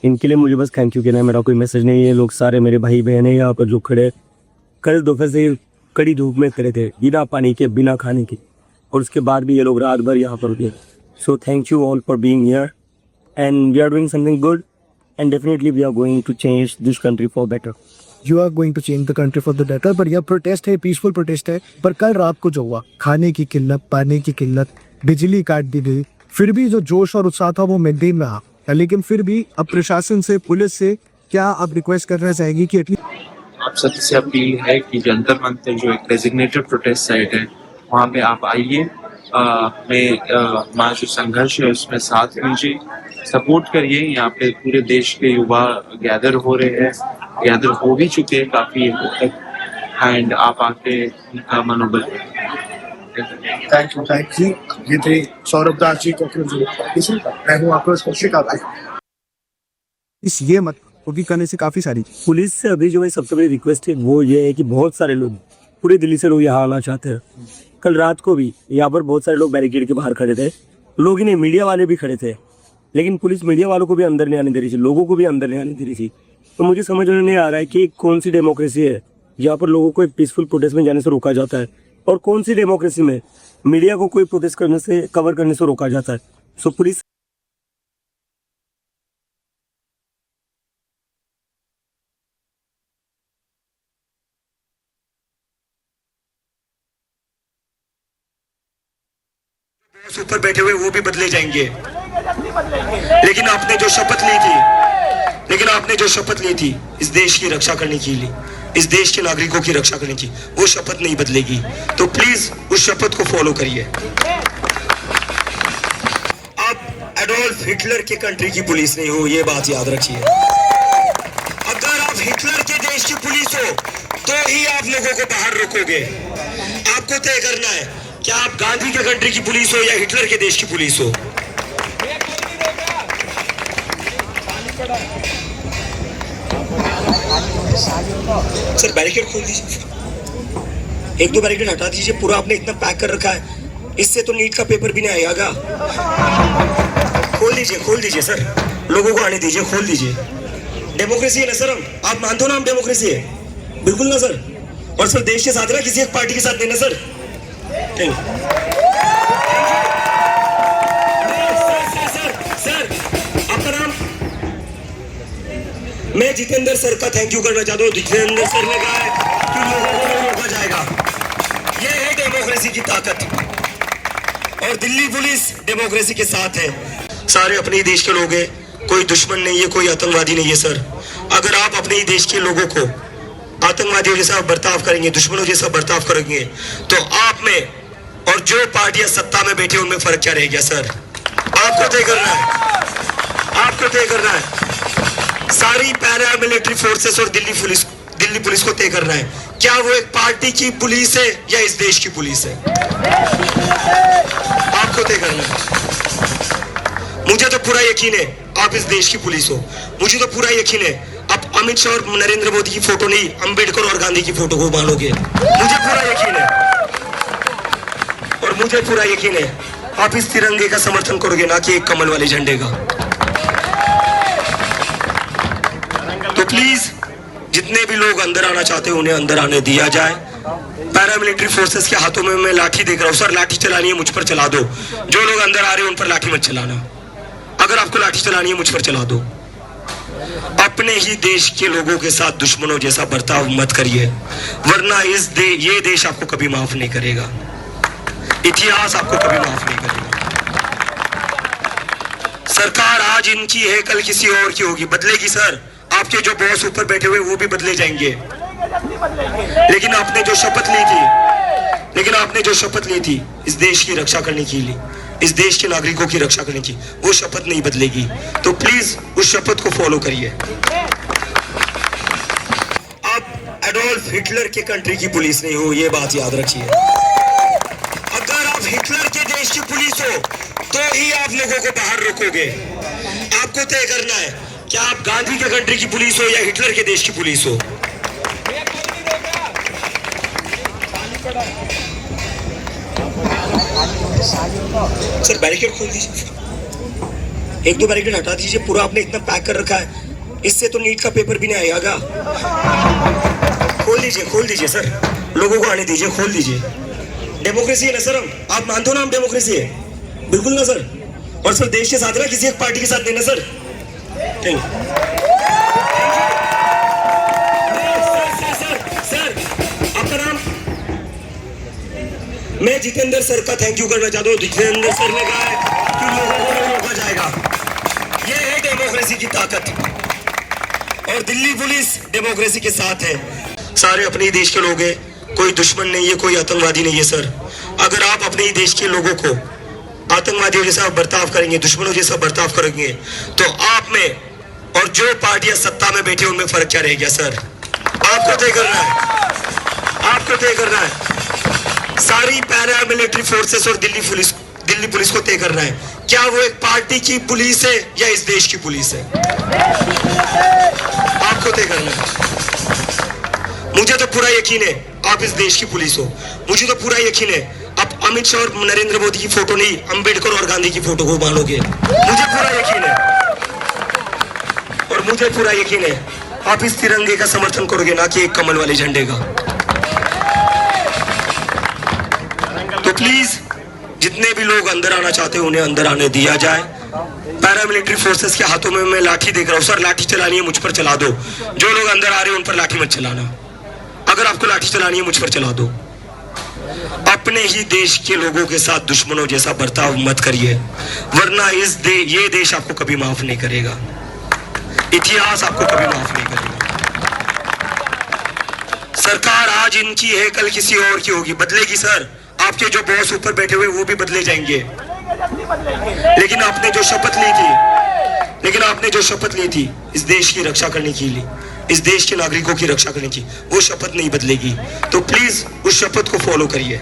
इनके लिए मुझे बस थैंक यू कहना है, मेरा कोई मैसेज नहीं है। लोग सारे मेरे भाई बहन है यहाँ पर जो खड़े, कल दोपहर से कड़ी धूप में खड़े थे, बिना पानी के, बिना खाने के, और उसके बाद भी ये लोग रात भर यहाँ पर थे। सो thank you all for being here, and we are doing something good, and definitely we are going to change this country for better. You are going to change the country for the better, पर यह प्रोटेस्ट है, पीसफुल प्रोटेस्ट है, पर कल रात को जो हुआ, खाने की किल्लत, पानी की किल्लत, बिजली काट दी गई, फिर भी जो जोश और उत्साह था वो मेंटेन रहा। लेकिन फिर भी अब प्रशासन से, पुलिस से क्या आप रिक्वेस्ट करना चाहेंगी कि एटलीस्ट आप सभी से अपील है कि जंतर मंतर जो एक डेजिग्नेटेड प्रोटेस्ट साइट है, वहाँ पे आप आइए, हमारा जो संघर्ष है उसमें साथ दीजिए, सपोर्ट करिए। यहाँ पे पूरे देश के युवा गैदर हो रहे हैं, गैदर हो भी चुके हैं काफ़ी हद तक, एंड आप आके उनका मनोबल। Thank you. ये थे सौरभ दास जी, मैं हूँ आपको इस ये मत क्योंकि करने से काफ़ी सारी पुलिस से अभी जो है सबसे बड़ी रिक्वेस्ट है वो ये है कि बहुत सारे लोग, पूरे दिल्ली से लोग यहाँ आना चाहते हैं। कल रात को भी यहाँ पर बहुत सारे लोग बैरिकेड के बाहर खड़े थे, लोग ही नहीं, मीडिया वाले भी खड़े थे, लेकिन पुलिस मीडिया वालों को भी अंदर नहीं आने दे रही थी, लोगों को भी अंदर नहीं आने दे रही थी। तो मुझे समझ में नहीं आ रहा है कि कौन सी डेमोक्रेसी है जहाँ पर लोगों को एक पीसफुल प्रोटेस्ट में जाने से रोका जाता है, और कौन सी डेमोक्रेसी में मीडिया को कोई प्रोटेस्ट करने से, कवर करने से रोका जाता है। सो पुलिस ऊपर बैठे हुए वो भी बदले जाएंगे, लेकिन आपने जो शपथ ली थी इस देश की रक्षा करने के लिए, इस देश के नागरिकों की रक्षा करने की, वो शपथ नहीं बदलेगी। तो प्लीज उस शपथ को फॉलो करिए। आप एडोल्फ हिटलर के कंट्री की पुलिस नहीं हो, ये बात याद रखिए। अगर आप हिटलर के देश की पुलिस हो तो ही आप लोगों को बाहर रोकोगे। आपको तय करना है क्या आप गांधी के कंट्री की पुलिस हो या हिटलर के देश की पुलिस हो। सर बैरिकेड खोल दीजिए, 1-2 बैरिकेड हटा दीजिए, पूरा आपने इतना पैक कर रखा है, इससे तो नीट का पेपर भी नहीं आएगा। खोल दीजिए सर, लोगों को आने दीजिए, खोल दीजिए। डेमोक्रेसी है ना सर, आप मानते हो ना हम डेमोक्रेसी है, बिल्कुल ना सर। और सर देश के साथ ना, किसी एक पार्टी के साथ नहीं ना सर। सर आपका नाम? मैं जितेंद्र सर का थैंक यू करना चाहता हूँ। जितेंद्र सर ने कहा है कि लोगों को रोका जाएगा, ये है डेमोक्रेसी की ताकत। और दिल्ली पुलिस डेमोक्रेसी के साथ है। सारे अपने ही देश के लोग हैं, कोई दुश्मन नहीं है, कोई आतंकवादी नहीं है सर। अगर आप अपने ही देश के लोगों को आतंकवादियों जैसा बर्ताव करेंगे, दुश्मनों जैसा बर्ताव करेंगे, तो आप में और जो पार्टियां सत्ता में बैठी उनमें फर्क क्या रह गया सर? आपको तय करना है, आपको तय करना है। सारी पैरा मिलिट्री फोर्सेस और दिल्ली पुलिस को तय करना है, क्या वो एक पार्टी की पुलिस है या इस देश की पुलिस है? आपको तय करना है। मुझे तो पूरा यकीन है आप इस देश की पुलिस हो। मुझे तो पूरा यकीन है आप अमित शाह और नरेंद्र मोदी की फोटो नहीं, अंबेडकर और गांधी की फोटो को मानोगे। मुझे पूरा यकीन है, और मुझे पूरा यकीन है आप इस तिरंगे का समर्थन करोगे, ना कि एक कमल वाले झंडे का। तो प्लीज जितने भी लोग अंदर आना चाहते हैं उन्हें अंदर आने दिया जाए। पैरामिलिट्री फोर्सेस के हाथों में मैं लाठी देख रहा हूं सर, लाठी चलानी है मुझ पर चला दो। जो लोग अंदर आ रहे हैं उन पर लाठी मत चलाना। अगर आपको लाठी चलानी है मुझ पर चला दो। अपने ही देश के लोगों के साथ दुश्मनों जैसा बर्ताव मत करिए, वरना ये देश आपको कभी माफ नहीं करेगा। इतिहास आपको कभी माफ नहीं करेगा। सरकार आज इनकी है, कल किसी और की होगी, बदलेगी सर। आपके जो बॉस ऊपर बैठे हुए वो भी बदले जाएंगे, लेकिन आपने जो शपथ ली थी इस देश की रक्षा करने के लिए, इस देश के नागरिकों की रक्षा करने की, वो शपथ नहीं बदलेगी। तो प्लीज उस शपथ को फॉलो करिए। आप एडोल्फ हिटलर के कंट्री की पुलिस नहीं हो, ये बात याद रखिए। अगर आप हिटलर के देश की पुलिस हो तो ही आप लोगों को बाहर रोकोगे। आपको तय करना है क्या आप गांधी के कंट्री की पुलिस हो या हिटलर के देश की पुलिस हो। सर बैरिकेड खोल दीजिए, एक दो बैरिकेड हटा दीजिए। पूरा आपने इतना पैक कर रखा है, इससे तो नीट का पेपर भी नहीं आएगा। खोल दीजिए सर, लोगों को आने दीजिए, खोल दीजिए। डेमोक्रेसी है ना सर, आप मानते हो ना हम डेमोक्रेसी है? बिल्कुल ना सर। और सर देश के साथ ना, किसी एक पार्टी के साथ देना सर। सर आपका नाम? मैं जितेंद्र सर का थैंक यू करना चाहता हूँ। जितेंद्र सर ने कहा है कि लोगों को नहीं रोका जाएगा। ये है डेमोक्रेसी की ताकत, और दिल्ली पुलिस डेमोक्रेसी के साथ है। सारे अपने ही देश के लोग हैं, कोई दुश्मन नहीं है, कोई आतंकवादी नहीं है सर। अगर आप अपने ही देश के लोगों को आतंकवादियों जैसा बर्ताव करेंगे, दुश्मनों जैसा बर्ताव करेंगे, तो आप में और जो पार्टियां सत्ता में बैठी उनमें फर्क क्या रह गया सर? आपको तय करना है, आपको तय करना है। सारी पैरा मिलिट्री फोर्सेस और दिल्ली पुलिस को तय करना है, क्या वो एक पार्टी की पुलिस है या इस देश की पुलिस है? आपको तय करना है। मुझे तो पूरा यकीन है आप इस देश की पुलिस हो। मुझे तो पूरा यकीन है आप अमित शाह और नरेंद्र मोदी की फोटो नहीं, अंबेडकर और गांधी की फोटो को मानोगे। मुझे पूरा यकीन है, और मुझे पूरा यकीन है आप इस तिरंगे का समर्थन करोगे, ना कि एक कमल वाले झंडे का। तो प्लीज जितने भी लोग अंदर आना चाहते हैं उन्हें अंदर आने दिया जाए। पैरामिलिट्री फोर्सेस के हाथों में मैं लाठी देख रहा हूं सर, लाठी चलानी है मुझ पर चला दो। जो लोग अंदर आ रहे हैं उन पर लाठी मत चलाना। अगर आपको लाठी चलानी है मुझ पर चला दो। अपने ही देश के लोगों के साथ दुश्मनों जैसा बर्ताव मत करिए, वरना ये देश आपको कभी माफ नहीं करेगा। इतिहास आपको कभी माफ नहीं करेगा। सरकार आज इनकी है, कल किसी और की होगी, बदलेगी सर। आपके जो बॉस ऊपर बैठे हुए वो भी बदले जाएंगे, लेकिन आपने जो शपथ ली थी इस देश की रक्षा करने के लिए, इस देश के नागरिकों की रक्षा करने की, वो शपथ नहीं बदलेगी। तो प्लीज उस शपथ को फॉलो करिए।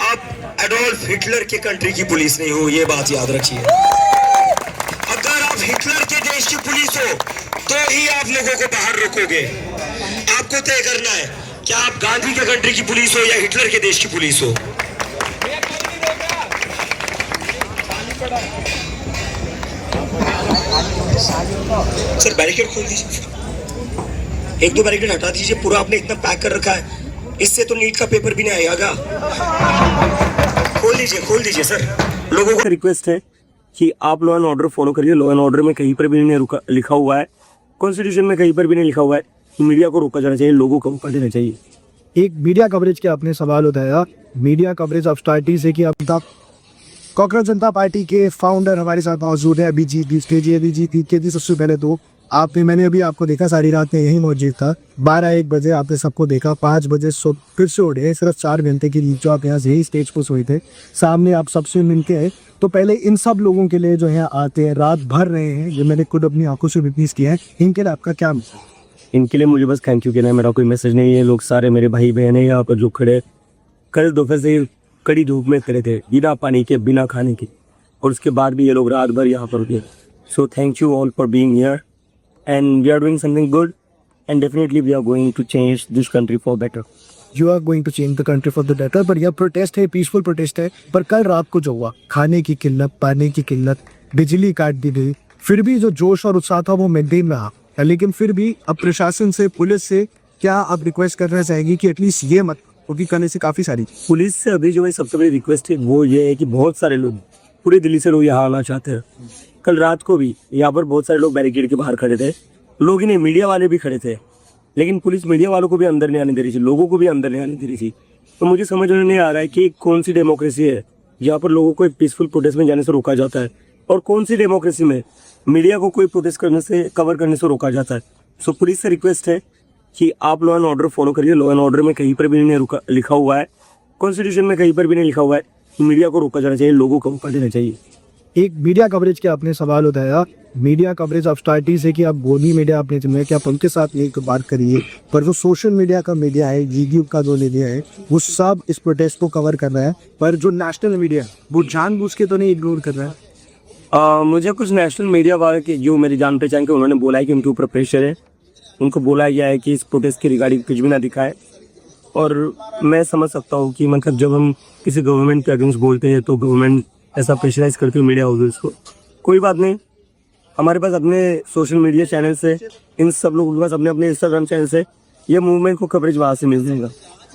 आप एडोल्फ हिटलर के कंट्री की पुलिस नहीं हो, ये बात याद रखिए। अगर आप हिटलर के देश की पुलिस हो तो ही आप लोगों को बाहर रोकोगे। आपको तय करना है क्या आप गांधी के कंट्री की पुलिस हो या हिटलर के देश की पुलिस हो। सर बैरिकेड खोल दीजिए, एक दो बैरिकेड हटा दीजिए। पूरा आपने इतना पैक कर रखा है, इससे तो नीट का पेपर भी नहीं आएगा। खोल दीजिए सर। लोगों को रिक्वेस्ट है कि आप लॉ एंड ऑर्डर फॉलो करिए। लॉ एंड ऑर्डर में कहीं पर भी नहीं लिखा हुआ है, कॉन्स्टिट्यूशन में कहीं पर भी नहीं लिखा हुआ है मीडिया को रोका जाना चाहिए, लोगों को रोका देना चाहिए। एक मीडिया कवरेज के आपने सवाल उठाया, मीडिया कवरेज ऑफ स्टार्टिंग से कि अब कॉकरोच जनता पार्टी के फाउंडर हमारे साथ मौजूद है अभिजीत जी। अभिजीत जी सबसे पहले तो मैंने अभी आपको देखा, सारी रात में यही मौजूद था। 12-1 बजे आपने सबको देखा, 5 बजे फिर से उठे, सिर्फ 4 घंटे की रीच जो आप यहाँ से यही स्टेज पर सोए थे, सामने आप सबसे मिलके आए। तो पहले इन सब लोगों के लिए जो यहाँ आते हैं, रात भर रहे हैं, जो मैंने खुद अपनी आंखों से विटनेस किया है, इनके लिए आपका क्या मैसेज? इनके लिए मुझे बस थैंक यू कहना है, मेरा कोई मैसेज नहीं है। लोग सारे मेरे भाई बहन हैं यहाँ पर जो खड़े कल दोपहर से कड़ी धूप में खड़े थे, बिना पानी के, बिना खाने के, और उसके बाद भी ये लोग रात भर यहाँ पर रुके। So thank you all for being here and we are doing something good and definitely we are going to change this country for better. You are going to change the country for the better. पर यह प्रोटेस्ट है, पीसफुल प्रोटेस्ट है, पर कल रात को जो हुआ, खाने की किल्लत, पानी की किल्लत, बिजली काट दी गई, फिर भी जो जोश और उत्साह था वो मेंटेन रहा। लेकिन फिर भी अब प्रशासन से, पुलिस से क्या आप रिक्वेस्ट करना चाहेंगी कि एटलीस्ट ये मत, क्योंकि करने से काफ़ी सारी पुलिस से अभी जो है सबसे बड़ी रिक्वेस्ट है वो ये है कि बहुत सारे लोग, पूरी दिल्ली से लोग यहाँ आना चाहते हैं। कल रात को भी यहाँ पर बहुत सारे लोग बैरिकेड के बाहर खड़े थे, लोग ही नहीं, मीडिया वाले भी खड़े थे, लेकिन पुलिस मीडिया वालों को भी अंदर नहीं आने दे रही थी, लोगों को भी अंदर नहीं आने दे रही थी। तो मुझे समझ में नहीं आ रहा है कि कौन सी डेमोक्रेसी है जहाँ पर लोगों को एक पीसफुल प्रोटेस्ट में जाने से रोका जाता है, और कौन सी डेमोक्रेसी में मीडिया को कोई प्रोटेस्ट करने से, कवर करने से रोका जाता है। सो पुलिस से रिक्वेस्ट है कि आप लॉ एंड ऑर्डर फॉलो करिए। लॉ एंड ऑर्डर में कहीं पर भी नहीं लिखा हुआ है, कॉन्स्टिट्यूशन में कहीं पर भी नहीं लिखा हुआ है मीडिया को रोका जाना चाहिए, लोगों को रोका देना चाहिए। एक मीडिया कवरेज के आपने सवाल उठाया, मीडिया कवरेज ऑफ स्टार्टिंग से कि आप बोली मीडिया आपने चुना है कि आप उनके साथ एक बात करिए, पर जो सोशल मीडिया का मीडिया है, यूट्यूब का जो मीडिया है, वो सब इस प्रोटेस्ट को कवर कर रहा है, पर जो नेशनल मीडिया है वो जानबूझ के तो नहीं इग्नोर कर रहा है। मुझे कुछ नेशनल मीडिया वाले के जो मेरी जान पहचान के, उन्होंने बोला है कि उनके ऊपर प्रेशर है, उनको बोला गया है कि इस प्रोटेस्ट के रिगार्डिंग कुछ भी ना दिखाए। और मैं समझ सकता हूँ कि मतलब जब हम किसी गवर्नमेंट के अगेंस्ट बोलते हैं तो गवर्नमेंट ऐसा प्रेशराइज करती है मीडिया हाउसेस को। कोई बात नहीं, हमारे पास अपने सोशल मीडिया चैनल से, इन सब लोगों के पास अपने अपने इंस्टाग्राम चैनल से ये मूवमेंट को कवरेज वहाँ से मिल जाएगा।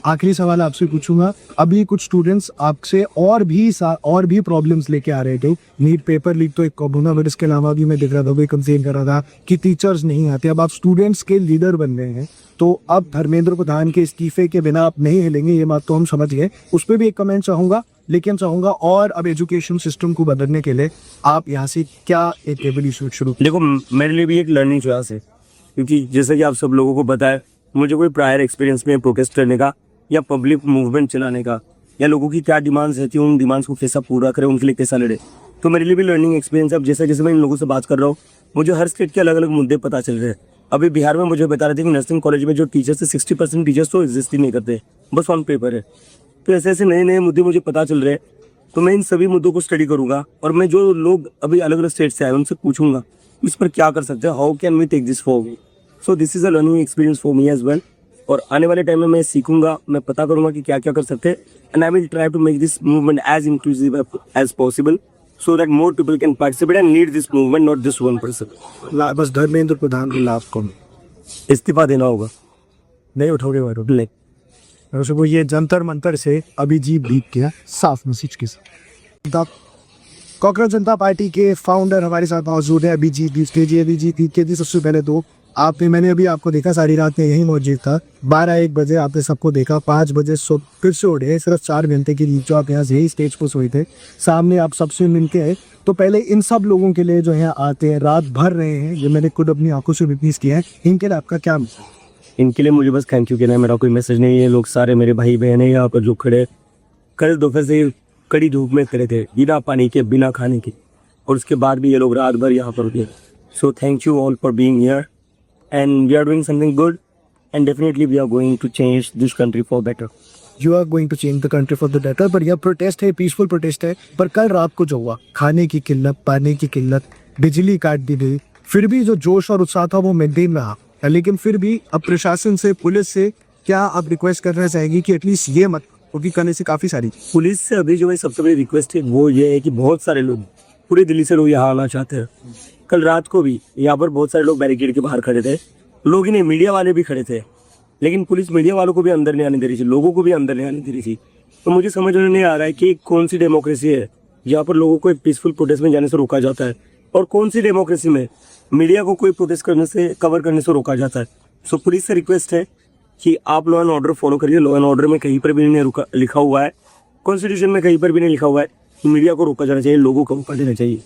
आखिरी सवाल आपसे पूछूंगा, अभी कुछ स्टूडेंट्स आपसे और भी प्रॉब्लम्स लेके आ रहे थे। नीट पेपर लीक तो एक कोरोना वायरस के अलावा भी मैं देख रहा था, कोई कंप्लेन कर रहा था कि टीचर्स नहीं आते। अब आप स्टूडेंट्स के लीडर बन गए हैं, तो अब धर्मेंद्र प्रधान के इस्तीफे के बिना आप नहीं हिलेंगे, ये बात तो हम समझ गए। उस पर भी एक कमेंट चाहूँगा, लेकिन चाहूँगा और अब एजुकेशन सिस्टम को बदलने के लिए आप यहाँ से क्या एक रेवोल्यूशन शुरू। देखो, मेरे लिए भी एक लर्निंग चॉइस है, क्योंकि जैसे कि आप सब लोगों को पता है, मुझे कोई प्रायर एक्सपीरियंस में प्रोटेस्ट करने का या पब्लिक मूवमेंट चलाने का, या लोगों की क्या डिमांड्स रहती है, उन डिमांड्स को कैसा पूरा करें, उनके लिए कैसा लड़े, तो मेरे लिए भी लर्निंग एक्सपीरियंस है। अब जैसे जैसे मैं इन लोगों से बात कर रहा हूँ, मुझे हर स्टेट के अलग अलग मुद्दे पता चल रहे हैं। अभी बिहार में मुझे बता रहे थे कि नर्सिंग कॉलेज में जो टीचर्स है 60% टीचर्स तो एग्जिस्ट ही नहीं करते, बस ऑन पेपर है। तो ऐसे ऐसे नए नए मुद्दे मुझे पता चल रहे हैं, तो मैं इन सभी मुद्दों को स्टडी करूँगा, और मैं जो लोग अभी अलग अलग स्टेट से आए उनसे पूछूंगा इस पर क्या कर सकते हैं, how can we take this forward. So this is a learning experience for me as well. और आने वाले टाइम में मैं सीखूंगा, मैं पता करूंगा कि क्या क्या कर सकते हैं, and I will try to make this movement as inclusive as possible, so that more people can participate and lead this movement, not this one person. बस धर्मेंद्र प्रधान को लाभ कौन इस्तीफा देना होगा, नहीं उठोगे वायरल। वो ये जंतर मंतर से अभिजीत भीग गया, साफ मैसेज के साथ। कॉकरोच जनता पार्टी के फाउंडर हमारे साथ मौजूद है अभिजीत जी। सबसे पहले तो मैंने अभी आपको देखा, सारी रात में यही मौजूद था। 12-1 बजे आपने सबको देखा, 5 बजे फिर से उठे, सिर्फ 4 घंटे की रीच जो आप यहाँ से यही स्टेज पर सोए थे, सामने आप सबसे मिलके आए। तो पहले इन सब लोगों के लिए जो यहाँ आते हैं, रात भर रहे हैं, जो मैंने खुद अपनी आंखों से विटनेस किया है, इनके लिए आपका क्या मैसेज? इनके लिए मुझे बस थैंक यू कहना है, मेरा कोई मैसेज नहीं है। लोग सारे मेरे भाई बहन हैं यहाँ पर जो खड़े कल दोपहर से कड़ी धूप में खड़े थे, बिना पानी के, बिना खाने के, और उसके बाद भी ये लोग रात भर यहाँ पर रुके। So thank you all for being here and we are doing something good and definitely we are going to change this country for better. You are going to change the country for the better. पर यह प्रोटेस्ट है, पीसफुल प्रोटेस्ट है, पर कल रात को जो हुआ, खाने की किल्लत, पानी की किल्लत, बिजली काट दी गई, फिर भी जो जोश और उत्साह था वो मेंटेन रहा। लेकिन फिर भी अब प्रशासन से, पुलिस से क्या आप रिक्वेस्ट करना चाहेंगी कि एटलीस्ट ये मत, क्योंकि करने से काफ़ी सारी पुलिस से अभी जो है सबसे बड़ी रिक्वेस्ट है वो ये है कि बहुत सारे लोग, पूरी दिल्ली से लोग यहाँ आना चाहते हैं। कल रात को भी यहाँ पर बहुत सारे लोग बैरिकेड के बाहर खड़े थे, लोग ही नहीं, मीडिया वाले भी खड़े थे, लेकिन पुलिस मीडिया वालों को भी अंदर नहीं आने दे रही थी, लोगों को भी अंदर नहीं आने दे रही थी। तो मुझे समझ में नहीं आ रहा है कि कौन सी डेमोक्रेसी है जहाँ पर लोगों को एक पीसफुल प्रोटेस्ट में जाने से रोका जाता है, और कौन सी डेमोक्रेसी में मीडिया को कोई प्रोटेस्ट करने से, कवर करने से रोका जाता है। सो पुलिस से रिक्वेस्ट है कि आप लॉ एंड ऑर्डर फॉलो करिए। लॉ एंड ऑर्डर में कहीं पर भी नहीं लिखा हुआ है, कॉन्स्टिट्यूशन में कहीं पर भी नहीं लिखा हुआ है कि मीडिया को रोका जाना चाहिए, लोगों को रोका देना चाहिए।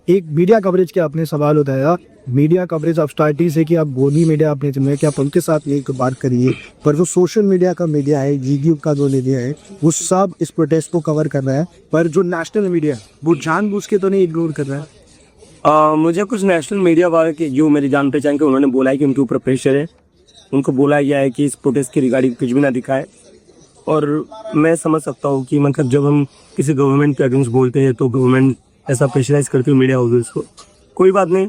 एक मीडिया कवरेज के आपने सवाल उठाया, मीडिया कवरेज ऑफ स्टार्टिंग से कि आप बोली मीडिया आपने चुना है कि आप उनके साथ एक बात करिए, पर जो सोशल मीडिया का मीडिया है, यूट्यूब का जो मीडिया है, वो सब इस प्रोटेस्ट को कवर कर रहा है, पर जो नेशनल मीडिया है वो जानबूझ के तो नहीं इग्नोर कर रहा है। मुझे कुछ नेशनल मीडिया वाले के जो मेरी जान पहचान के उन्होंने बोला है कि उनके ऊपर प्रेशर है, उनको बोला गया है कि इस प्रोटेस्ट के रिगार्डिंग कुछ भी ना दिखाए। और मैं समझ सकता हूँ कि मतलब जब हम किसी गवर्नमेंट के अगेंस्ट बोलते हैं तो गवर्नमेंट ऐसा प्रेशराइज करती है मीडिया हाउसेस को। कोई बात नहीं,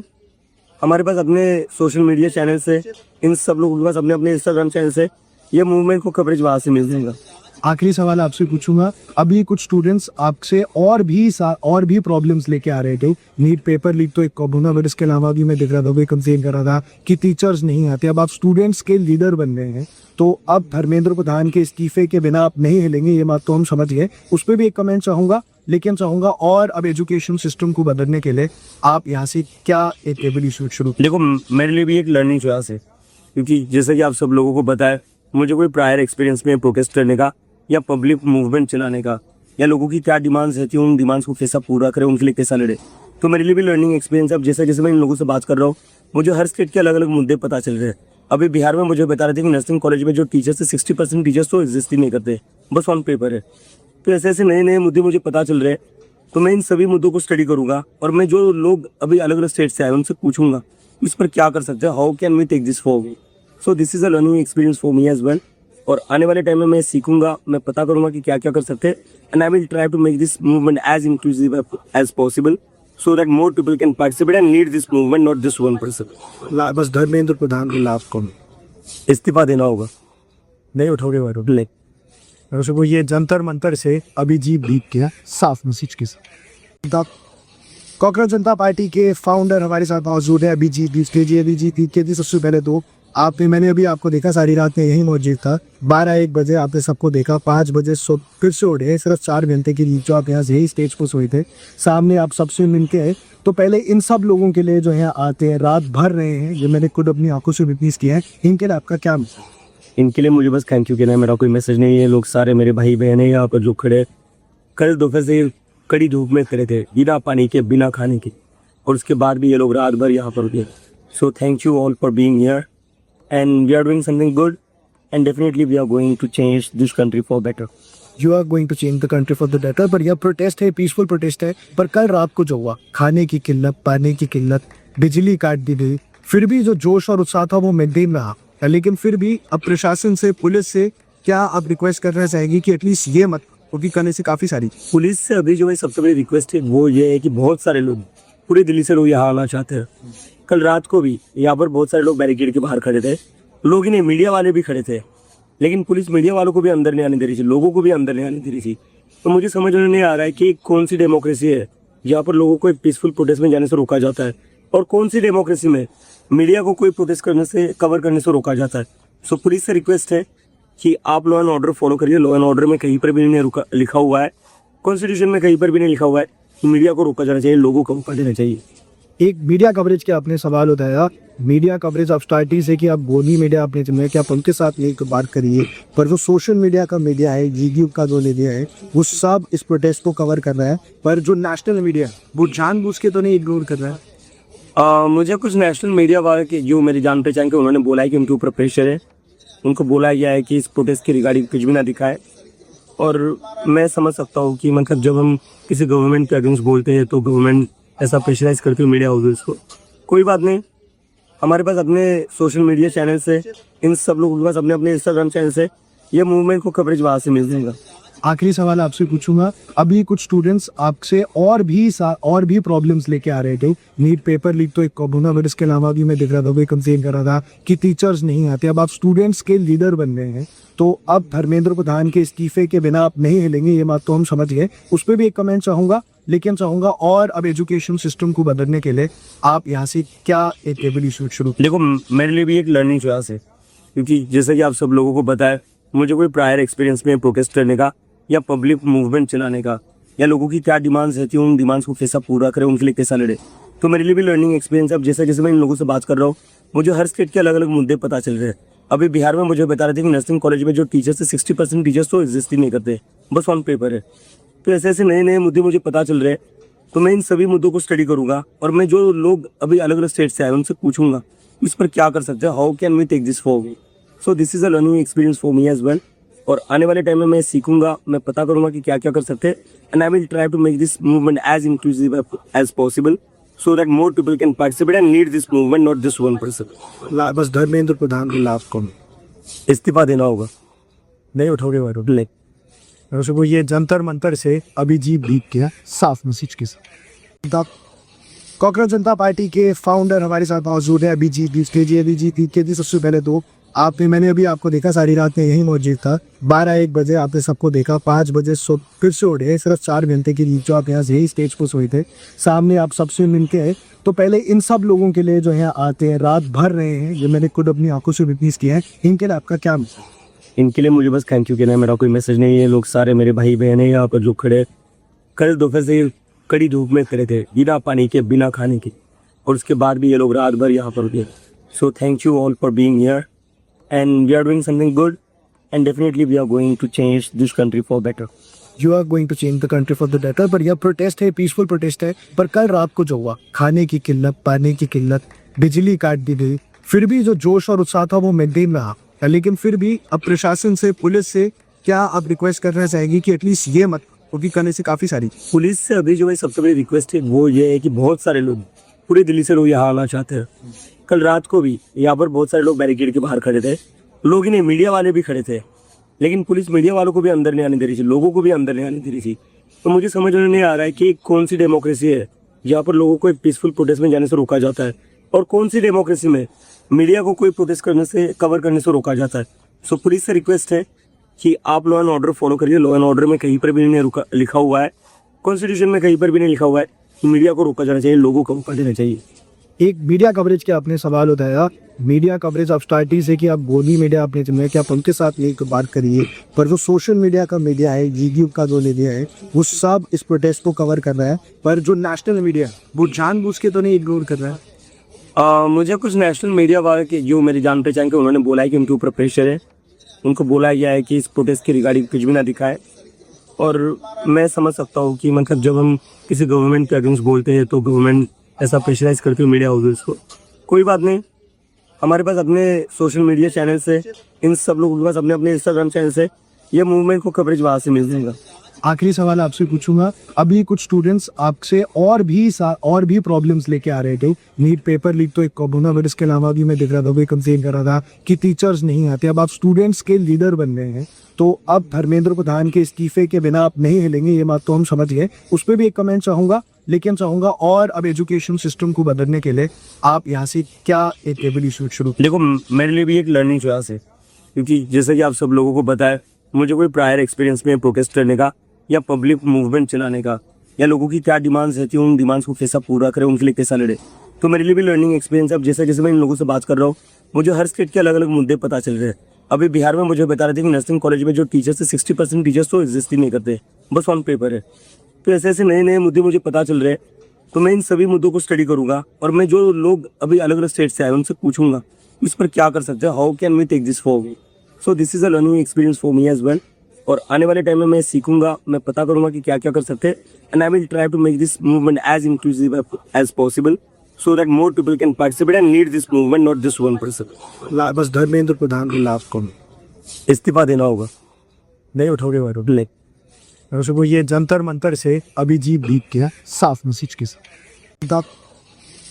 हमारे पास अपने सोशल मीडिया चैनल से, इन सब लोगों के पास अपने अपने इंस्टाग्राम चैनल से ये मूवमेंट को कवरेज वहाँ से मिल जाएगा। आखिरी सवाल आपसे पूछूंगा, अभी कुछ स्टूडेंट्स आपसे और भी प्रॉब्लम्स लेके आ रहे थे। नीट पेपर लीक तो एक कोरोना वायरस के अलावा भी मैं देख रहा था, कोई कंप्लेन कर रहा था कि टीचर्स नहीं आते। अब आप स्टूडेंट्स के लीडर बन गए हैं, तो अब धर्मेंद्र प्रधान के इस्तीफे के बिना आप नहीं हिलेंगे, ये बात तो हम समझ गए। उस पर भी एक कमेंट चाहूंगा, लेकिन चाहूंगा और अब एजुकेशन सिस्टम को बदलने के लिए आप यहाँ से क्या एक रेवोल्यूशन शुरू। देखो, मेरे लिए भी एक लर्निंग चॉइस है, क्योंकि जैसे कि आप सब लोगों को पता है, मुझे कोई प्रायर एक्सपीरियंस में प्रोटेस्ट करने का या पब्लिक मूवमेंट चलाने का, या लोगों की क्या डिमांड्स रहती है, उन डिमांड्स को कैसा पूरा करें, उनके लिए कैसा लड़े, तो मेरे लिए भी लर्निंग एक्सपीरियंस है। अब जैसे जैसे मैं इन लोगों से बात कर रहा हूँ, मुझे हर स्टेट के अलग अलग मुद्दे पता चल रहे हैं। अभी बिहार में मुझे बता रहे थे कि नर्सिंग कॉलेज में जो टीचर्स है 60% टीचर्स तो एग्जिस्ट ही नहीं करते, बस ऑन पेपर है। तो ऐसे ऐसे नए नए मुद्दे मुझे पता चल रहे हैं, तो मैं इन सभी मुद्दों को स्टडी करूंगा और मैं जो लोग अभी अलग अलग स्टेट से आए उनसे पूछूंगा इस पर क्या कर सकते हैं, how can we take this forward. So this is a learning experience for me as well. और आने वाले टाइम में मैं सीखूंगा, मैं पता करूंगा कि क्या क्या कर सकते हैं, and I will try to make this movement as inclusive as possible, so that more people can participate and lead this movement, not just one person. बस धर्मेंद्र प्रधान को लाभ कौन इस्तीफा देना होगा, नहीं उठोगे वायरल। वैसे वो ये जंतर मंतर से अभिजीत दीप के साफ मैसेज के साथ। कांग्रेस जनता पार्टी के फाउंडर हमारे साथ मौजूद है अभिजीत दीप। अभिजीत दीप के सबसे पहले तो मैंने अभी आपको देखा, सारी रात में यही मौजूद था। 12-1 बजे आपने सबको देखा, 5 बजे फिर से उठे, सिर्फ 4 घंटे के लिए जो आप यहाँ से ही स्टेज पर सोए थे, सामने आप सबसे मिलके आए। तो पहले इन सब लोगों के लिए जो यहाँ आते हैं, रात भर रहे हैं, ये मैंने खुद अपनी आंखों से विटनेस किया है, इनके लिए आपका क्या मैसेज? इनके लिए मुझे बस थैंक यू कहना है, मेरा कोई मैसेज नहीं है। लोग सारे मेरे भाई बहन है यहाँ पर जो खड़े, कल दोपहर से कड़ी धूप में खड़े थे, बिना पानी के, बिना खाने के, और उसके बाद भी ये लोग रात भर यहाँ पर रुके। So thank you all for being here, and we are doing something good, and definitely we are going to change this country for better. You are going to change the country for the better। पर यह प्रोटेस्ट है, पीसफुल प्रोटेस्ट है, पर कल रात को जो हुआ, खाने की किल्लत, पानी की किल्लत, बिजली काट दी गई, फिर भी जो जोश और उत्साह था वो मेंटेन रहा। लेकिन फिर भी अब प्रशासन से, पुलिस से क्या आप रिक्वेस्ट करना चाहेंगी कि एटलीस्ट ये मत, क्योंकि करने से काफ़ी सारी पुलिस से अभी जो है सबसे बड़ी रिक्वेस्ट है वो ये है कि बहुत सारे लोग, पूरी दिल्ली से लोग यहाँ आना चाहते हैं। कल रात को भी यहाँ पर बहुत सारे लोग बैरिकेड के बाहर खड़े थे, लोग ही नहीं, मीडिया वाले भी खड़े थे, लेकिन पुलिस मीडिया वालों को भी अंदर नहीं आने दे रही थी, लोगों को भी अंदर नहीं आने दे रही थी। तो मुझे समझ में नहीं आ रहा है कि कौन सी डेमोक्रेसी है जहाँ पर लोगों को एक पीसफुल प्रोटेस्ट में जाने से रोका जाता है, और कौन सी डेमोक्रेसी में मीडिया को कोई प्रोटेस्ट करने से, कवर करने से रोका जाता है। सो पुलिस से रिक्वेस्ट है कि आप लॉ एंड ऑर्डर फॉलो करिए। लॉ एंड ऑर्डर में कहीं पर भी नहीं लिखा हुआ है, कॉन्स्टिट्यूशन में कहीं पर भी नहीं लिखा हुआ है कि मीडिया को रोका जाना चाहिए, लोगों को रोका देना चाहिए। एक मीडिया कवरेज के आपने सवाल उठाया, मीडिया कवरेज ऑफ स्टार्टिंग से कि आप बोली मीडिया आपने चुना है कि आप उनके साथ एक बात करिए, पर जो सोशल मीडिया का मीडिया है, यूट्यूब का जो मीडिया है, वो सब इस प्रोटेस्ट को कवर कर रहा है, पर जो नेशनल मीडिया है वो जानबूझ के तो नहीं इग्नोर कर रहा है। मुझे कुछ नेशनल मीडिया वाले के जो मेरी जान पहचान के उन्होंने बोला है कि उनके ऊपर प्रेशर है, उनको बोला गया है कि इस प्रोटेस्ट के रिगार्डिंग कुछ भी ना दिखाए। और मैं समझ सकता हूँ कि मतलब जब हम किसी गवर्नमेंट के अगेंस्ट बोलते हैं तो गवर्नमेंट ऐसा प्रेशराइज करती है मीडिया हाउसेस को। कोई बात नहीं, हमारे पास अपने सोशल मीडिया चैनल से, इन सब लोगों के पास अपने अपने इंस्टाग्राम चैनल से ये मूवमेंट को कवरेज वहाँ से मिल जाएगा। आखिरी सवाल आपसे पूछूंगा, अभी कुछ स्टूडेंट्स आपसे और भी प्रॉब्लम्स लेके आ रहे थे। नीट पेपर लीक तो एक कोरोना वायरस के अलावा भी मैं देख रहा था, कोई कंप्लेन कर रहा था कि टीचर्स नहीं आते। अब आप स्टूडेंट्स के लीडर बन गए हैं, तो अब धर्मेंद्र प्रधान के इस्तीफे के बिना आप नहीं हिलेंगे, ये बात तो हम समझ गए। उस पर भी एक कमेंट चाहूंगा, लेकिन चाहूंगा और अब एजुकेशन सिस्टम को बदलने के लिए आप यहाँ से क्या एक रेवोल्यूशन शुरू। देखो, मेरे लिए भी एक लर्निंग चॉइस है, क्योंकि जैसे कि आप सब लोगों को पता है, मुझे कोई प्रायर एक्सपीरियंस में प्रोटेस्ट करने का या पब्लिक मूवमेंट चलाने का, या लोगों की क्या डिमांड्स रहती है, उन डिमांड्स को कैसा पूरा करें, उनके लिए कैसा लड़े, तो मेरे लिए भी लर्निंग एक्सपीरियंस है। अब जैसे जैसे मैं इन लोगों से बात कर रहा हूँ, मुझे हर स्टेट के अलग अलग मुद्दे पता चल रहे हैं। अभी बिहार में मुझे बता रहे थे कि नर्सिंग कॉलेज में जो टीचर्स है 60% टीचर्स तो एग्जिस्ट ही नहीं करते, बस ऑन पेपर है। तो ऐसे ऐसे नए नए मुद्दे मुझे पता चल रहे हैं, तो मैं इन सभी मुद्दों को स्टडी करूंगा और मैं जो लोग अभी अलग अलग स्टेट से आए उनसे पूछूंगा इस पर क्या कर सकते हैं, how can we take this forward. So this is a learning experience for me as well. और आने वाले टाइम में मैं सीखूंगा, मैं पता करूंगा कि क्या क्या कर सकते हैं, and I will try to make this movement as inclusive as possible so that more people can participate and lead this movement, not just one person. बस धर्मेंद्र प्रधान को लाभ कौन इस्तीफा देना होगा, नहीं उठोगे वारो नहीं। वैसे वो ये जंतर मंतर से अभिजीत भीग गया साफ मैसेज के साथ। कांग्रेस जनता पार्टी के फाउंडर हमारे साथ मौजूद है अभिजीत भीग। अभिजीत भीग के सबसे पहले तो मैंने अभी आपको देखा, सारी रात में यही मौजूद था। 12-1 बजे आपने सबको देखा, 5 बजे फिर से उठे, सिर्फ 4 घंटे की जो आप यहाँ से यही स्टेज पर सोए थे, सामने आप सबसे मिलके आए। तो पहले इन सब लोगों के लिए जो यहाँ आते हैं, रात भर रहे हैं, ये मैंने खुद अपनी आंखों से विटनेस किया है, इनके लिए आपका क्या मैसेज? इनके लिए मुझे बस थैंक यू कहना है, मेरा कोई मैसेज नहीं है। लोग सारे मेरे भाई बहन है यहाँ पर जो खड़े, कल दोपहर से कड़ी धूप में खड़े थे, बिना पानी के, बिना खाने के, और उसके बाद भी ये लोग रात भर यहाँ पर रुके। So thank you all for being here and we are doing something good and definitely we are going to change this country for better. You are going to change the country for the better। पर यह प्रोटेस्ट है, पीसफुल प्रोटेस्ट है, पर कल रात को जो हुआ, खाने की किल्लत, पानी की किल्लत, बिजली काट दी गई, फिर भी जो जोश और उत्साह था वो मेंटेन रहा। लेकिन फिर भी अब प्रशासन से, पुलिस से क्या आप रिक्वेस्ट करना चाहेगी कि एटलीस्ट ये मत, क्योंकि करने से काफ़ी सारी पुलिस से अभी जो है सबसे बड़ी रिक्वेस्ट है वो ये है कि बहुत सारे लोग, पूरी दिल्ली से लोग यहाँ आना चाहते हैं। कल रात को भी यहाँ पर बहुत सारे लोग बैरिकेड के बाहर खड़े थे, लोग ही नहीं, मीडिया वाले भी खड़े थे, लेकिन पुलिस मीडिया वालों को भी अंदर नहीं आने दे रही थी, लोगों को भी अंदर नहीं आने दे रही थी। तो मुझे समझ में नहीं आ रहा है कि कौन सी डेमोक्रेसी है जहाँ पर लोगों को एक पीसफुल प्रोटेस्ट में जाने से रोका जाता है, और कौन सी डेमोक्रेसी में मीडिया को कोई प्रोटेस्ट करने से, कवर करने से रोका जाता है। सो पुलिस से रिक्वेस्ट है कि आप लॉ एंड ऑर्डर फॉलो करिए। लॉ एंड ऑर्डर में कहीं पर भी नहीं लिखा हुआ है, कॉन्स्टिट्यूशन में कहीं पर भी नहीं लिखा हुआ है कि मीडिया को रोका जाना चाहिए, लोगों को रोका देना चाहिए। एक मीडिया कवरेज के आपने सवाल उठाया, मीडिया कवरेज ऑफ स्टार्टिंग से कि आप गोदी मीडिया आपने चुना है कि आप उनके साथ एक बात करिए, पर जो सोशल मीडिया का मीडिया है, यूट्यूब का जो मीडिया है, वो सब इस प्रोटेस्ट को कवर कर रहा है, पर जो नेशनल मीडिया वो जानबूझ के तो नहीं इग्नोर कर रहा है। मुझे कुछ नेशनल मीडिया वाले के जो मेरी जान पहचान के, उन्होंने बोला है कि उनके ऊपर प्रेशर है, उनको बोला गया है कि इस प्रोटेस्ट के रिगार्डिंग कुछ भी ना दिखाए। और मैं समझ सकता हूँ कि मतलब जब हम किसी गवर्नमेंट के अगेंस्ट बोलते हैं तो गवर्नमेंट ऐसा प्रेशराइज करती है मीडिया हाउसेस को। कोई बात नहीं, हमारे पास अपने सोशल मीडिया चैनल से, इन सब लोगों के पास अपने अपने इंस्टाग्राम चैनल से ये मूवमेंट को कवरेज वहाँ से मिल जाएगा। आखिरी सवाल आपसे पूछूंगा, अभी कुछ स्टूडेंट्स आपसे और भी प्रॉब्लम्स लेके आ रहे थे। नीट पेपर लीक तो एक कोरोना वायरस के अलावा भी मैं देख रहा था, कोई कंप्लेन कर रहा था कि टीचर्स नहीं आते। अब आप स्टूडेंट्स के लीडर बन गए हैं, तो अब धर्मेंद्र प्रधान के इस्तीफे के बिना आप नहीं हिलेंगे, ये बात तो हम समझ गए। उस पर भी एक कमेंट चाहूँगा, लेकिन चाहूँगा और अब एजुकेशन सिस्टम को बदलने के लिए आप यहाँ से क्या एक रेवोल्यूशन शुरू। देखो, मेरे लिए भी एक लर्निंग चॉइस है, क्योंकि जैसे कि आप सब लोगों को पता है, मुझे कोई प्रायर एक्सपीरियंस में प्रोटेस्ट करने का या पब्लिक मूवमेंट चलाने का, या लोगों की क्या डिमांड्स रहती है, उन डिमांड्स को कैसा पूरा करें, उनके लिए कैसा लड़े, तो मेरे लिए भी लर्निंग एक्सपीरियंस है। अब जैसे जैसे मैं इन लोगों से बात कर रहा हूँ, मुझे हर स्टेट के अलग अलग मुद्दे पता चल रहे हैं। अभी बिहार में मुझे बता रहे थे कि नर्सिंग कॉलेज में जो टीचर्स है 60% टीचर्स तो एग्जिस्ट ही नहीं करते, बस ऑन पेपर है। तो ऐसे ऐसे नए नए मुद्दे मुझे पता चल रहे हैं, तो मैं इन सभी मुद्दों को स्टडी करूंगा और मैं जो लोग अभी अलग अलग स्टेट से आए उनसे पूछूंगा इस पर क्या कर सकते हैं, how can we take this forward. So this is a learning experience for me as well. और आने वाले टाइम में मैं सीखूंगा, मैं पता करूंगा कि क्या क्या कर सकते हैं, and I will try to make this movement as inclusive as possible so that more people can participate and lead this movement, not just one person. बस धर्मेंद्र प्रधान को लाभ कौन इस्तीफा देना होगा, नहीं उठोगे वारो नहीं। वैसे वो ये जंतर मंतर से अभिजीत भीग गया साफ मैसेज के साथ।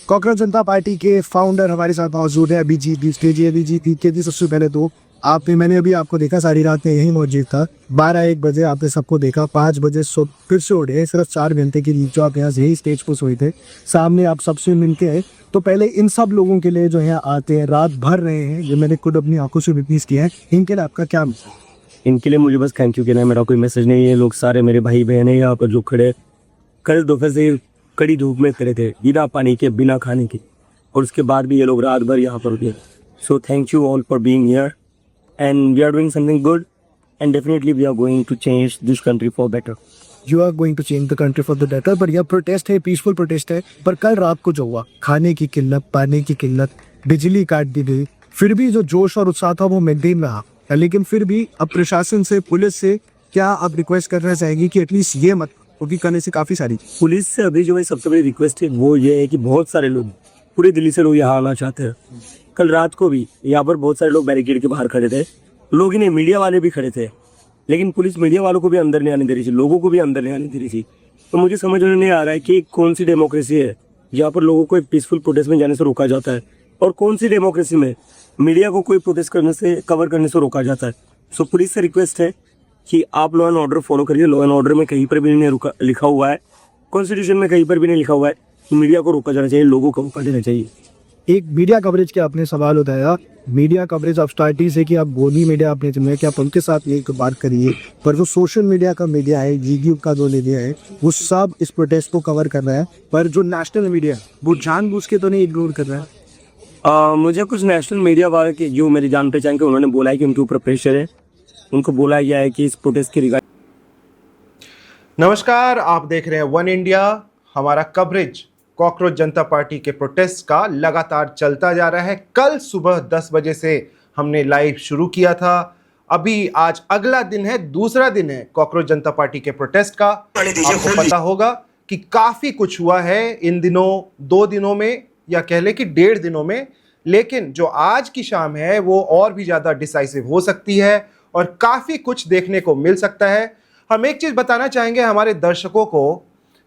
कांग्रेस जनता पार्टी के फाउंडर हमारे साथ मौजूद है अभिजीत भीग। अभिजीत भीग के सबसे पहले तो मैंने अभी आपको देखा, सारी रात में यही मौजूद था। 12-1 बजे आपने सबको देखा, 5 बजे फिर से उठे, सिर्फ 4 घंटे की जो आप यहाँ से यही स्टेज पर सोए थे, सामने आप सबसे मिलके आए। तो पहले इन सब लोगों के लिए जो यहाँ आते हैं, रात भर रहे हैं, ये मैंने खुद अपनी आंखों से विटनेस किया है, इनके लिए आपका क्या मैसेज? इनके लिए मुझे बस थैंक यू कहना है, मेरा कोई मैसेज नहीं है। लोग सारे मेरे भाई बहन है यहाँ पर जो खड़े, कल दोपहर से कड़ी धूप में खड़े थे, बिना पानी के, बिना खाने के, और उसके बाद भी ये लोग रात भर यहाँ पर रुके। So thank you all for being here and we are doing something good and definitely we are going to change this country for better. You are going to change the country for the better। पर यह प्रोटेस्ट है, पीसफुल प्रोटेस्ट है, पर कल रात को जो हुआ, खाने की किल्लत, पानी की किल्लत, बिजली काट दी गई, फिर भी जो जोश और उत्साह था वो मेंटेन रहा। लेकिन फिर भी अब प्रशासन से, पुलिस से क्या आप रिक्वेस्ट करना चाहेंगी कि एटलीस्ट ये मत, क्योंकि करने से काफ़ी सारी पुलिस से अभी जो मेरी सबसे बड़ी रिक्वेस्ट है वो ये है कि बहुत सारे लोग, पूरी दिल्ली से लोग यहाँ आना चाहते हैं। कल रात को भी यहाँ पर बहुत सारे लोग बैरिकेड के बाहर खड़े थे, लोग इन्हें मीडिया वाले भी खड़े थे, लेकिन पुलिस मीडिया वालों को भी अंदर नहीं आने दे रही थी, लोगों को भी अंदर नहीं आने दे रही थी। तो मुझे समझ में नहीं आ रहा है कि कौन सी डेमोक्रेसी है जहाँ पर लोगों को एक पीसफुल प्रोटेस्ट में जाने से रोका जाता है, और कौन सी डेमोक्रेसी में मीडिया को कोई प्रोटेस्ट करने से, कवर करने से रोका जाता है। सो पुलिस से रिक्वेस्ट है कि आप लॉ एंड ऑर्डर फॉलो करिए। लॉ एंड ऑर्डर में कहीं पर भी नहीं लिखा हुआ है, कॉन्स्टिट्यूशन में कहीं पर भी नहीं लिखा हुआ है मीडिया को रोका जाना चाहिए, लोगों को रोका देना चाहिए। एक मीडिया कवरेज के आपने सवाल उठाया, मीडिया कवरेज ऑफ स्टार्टिंग से कि आप बोली मीडिया आपने चुना है कि आप उनके साथ एक बात करिए, पर जो सोशल मीडिया का मीडिया है, यूट्यूब का जो मीडिया है, वो सब इस प्रोटेस्ट को कवर कर रहा है, पर जो नेशनल मीडिया वो जानबूझ के तो नहीं इग्नोर कर रहा है। मुझे कुछ नेशनल मीडिया वाले के जो मेरी जान पहचान के, उन्होंने बोला है कि उनके ऊपर प्रेशर है, उनको बोला गया है कि इस प्रोटेस्ट के रिगार्डिंग। नमस्कार, आप देख रहे हैं वन इंडिया। हमारा कवरेज कॉकरोच जनता पार्टी के प्रोटेस्ट का लगातार चलता जा रहा है। कल सुबह 10 बजे से हमने लाइव शुरू किया था। अभी आज अगला दिन है, दूसरा दिन है कॉकरोच जनता पार्टी के प्रोटेस्ट का। आपको पता होगा कि काफ़ी कुछ हुआ है इन दिनों, 2 दिनों में या कह ले कि 1.5 दिनों में, लेकिन जो आज की शाम है वो और भी ज़्यादा डिसाइसिव हो सकती है और काफ़ी कुछ देखने को मिल सकता है। हम एक चीज़ बताना चाहेंगे हमारे दर्शकों को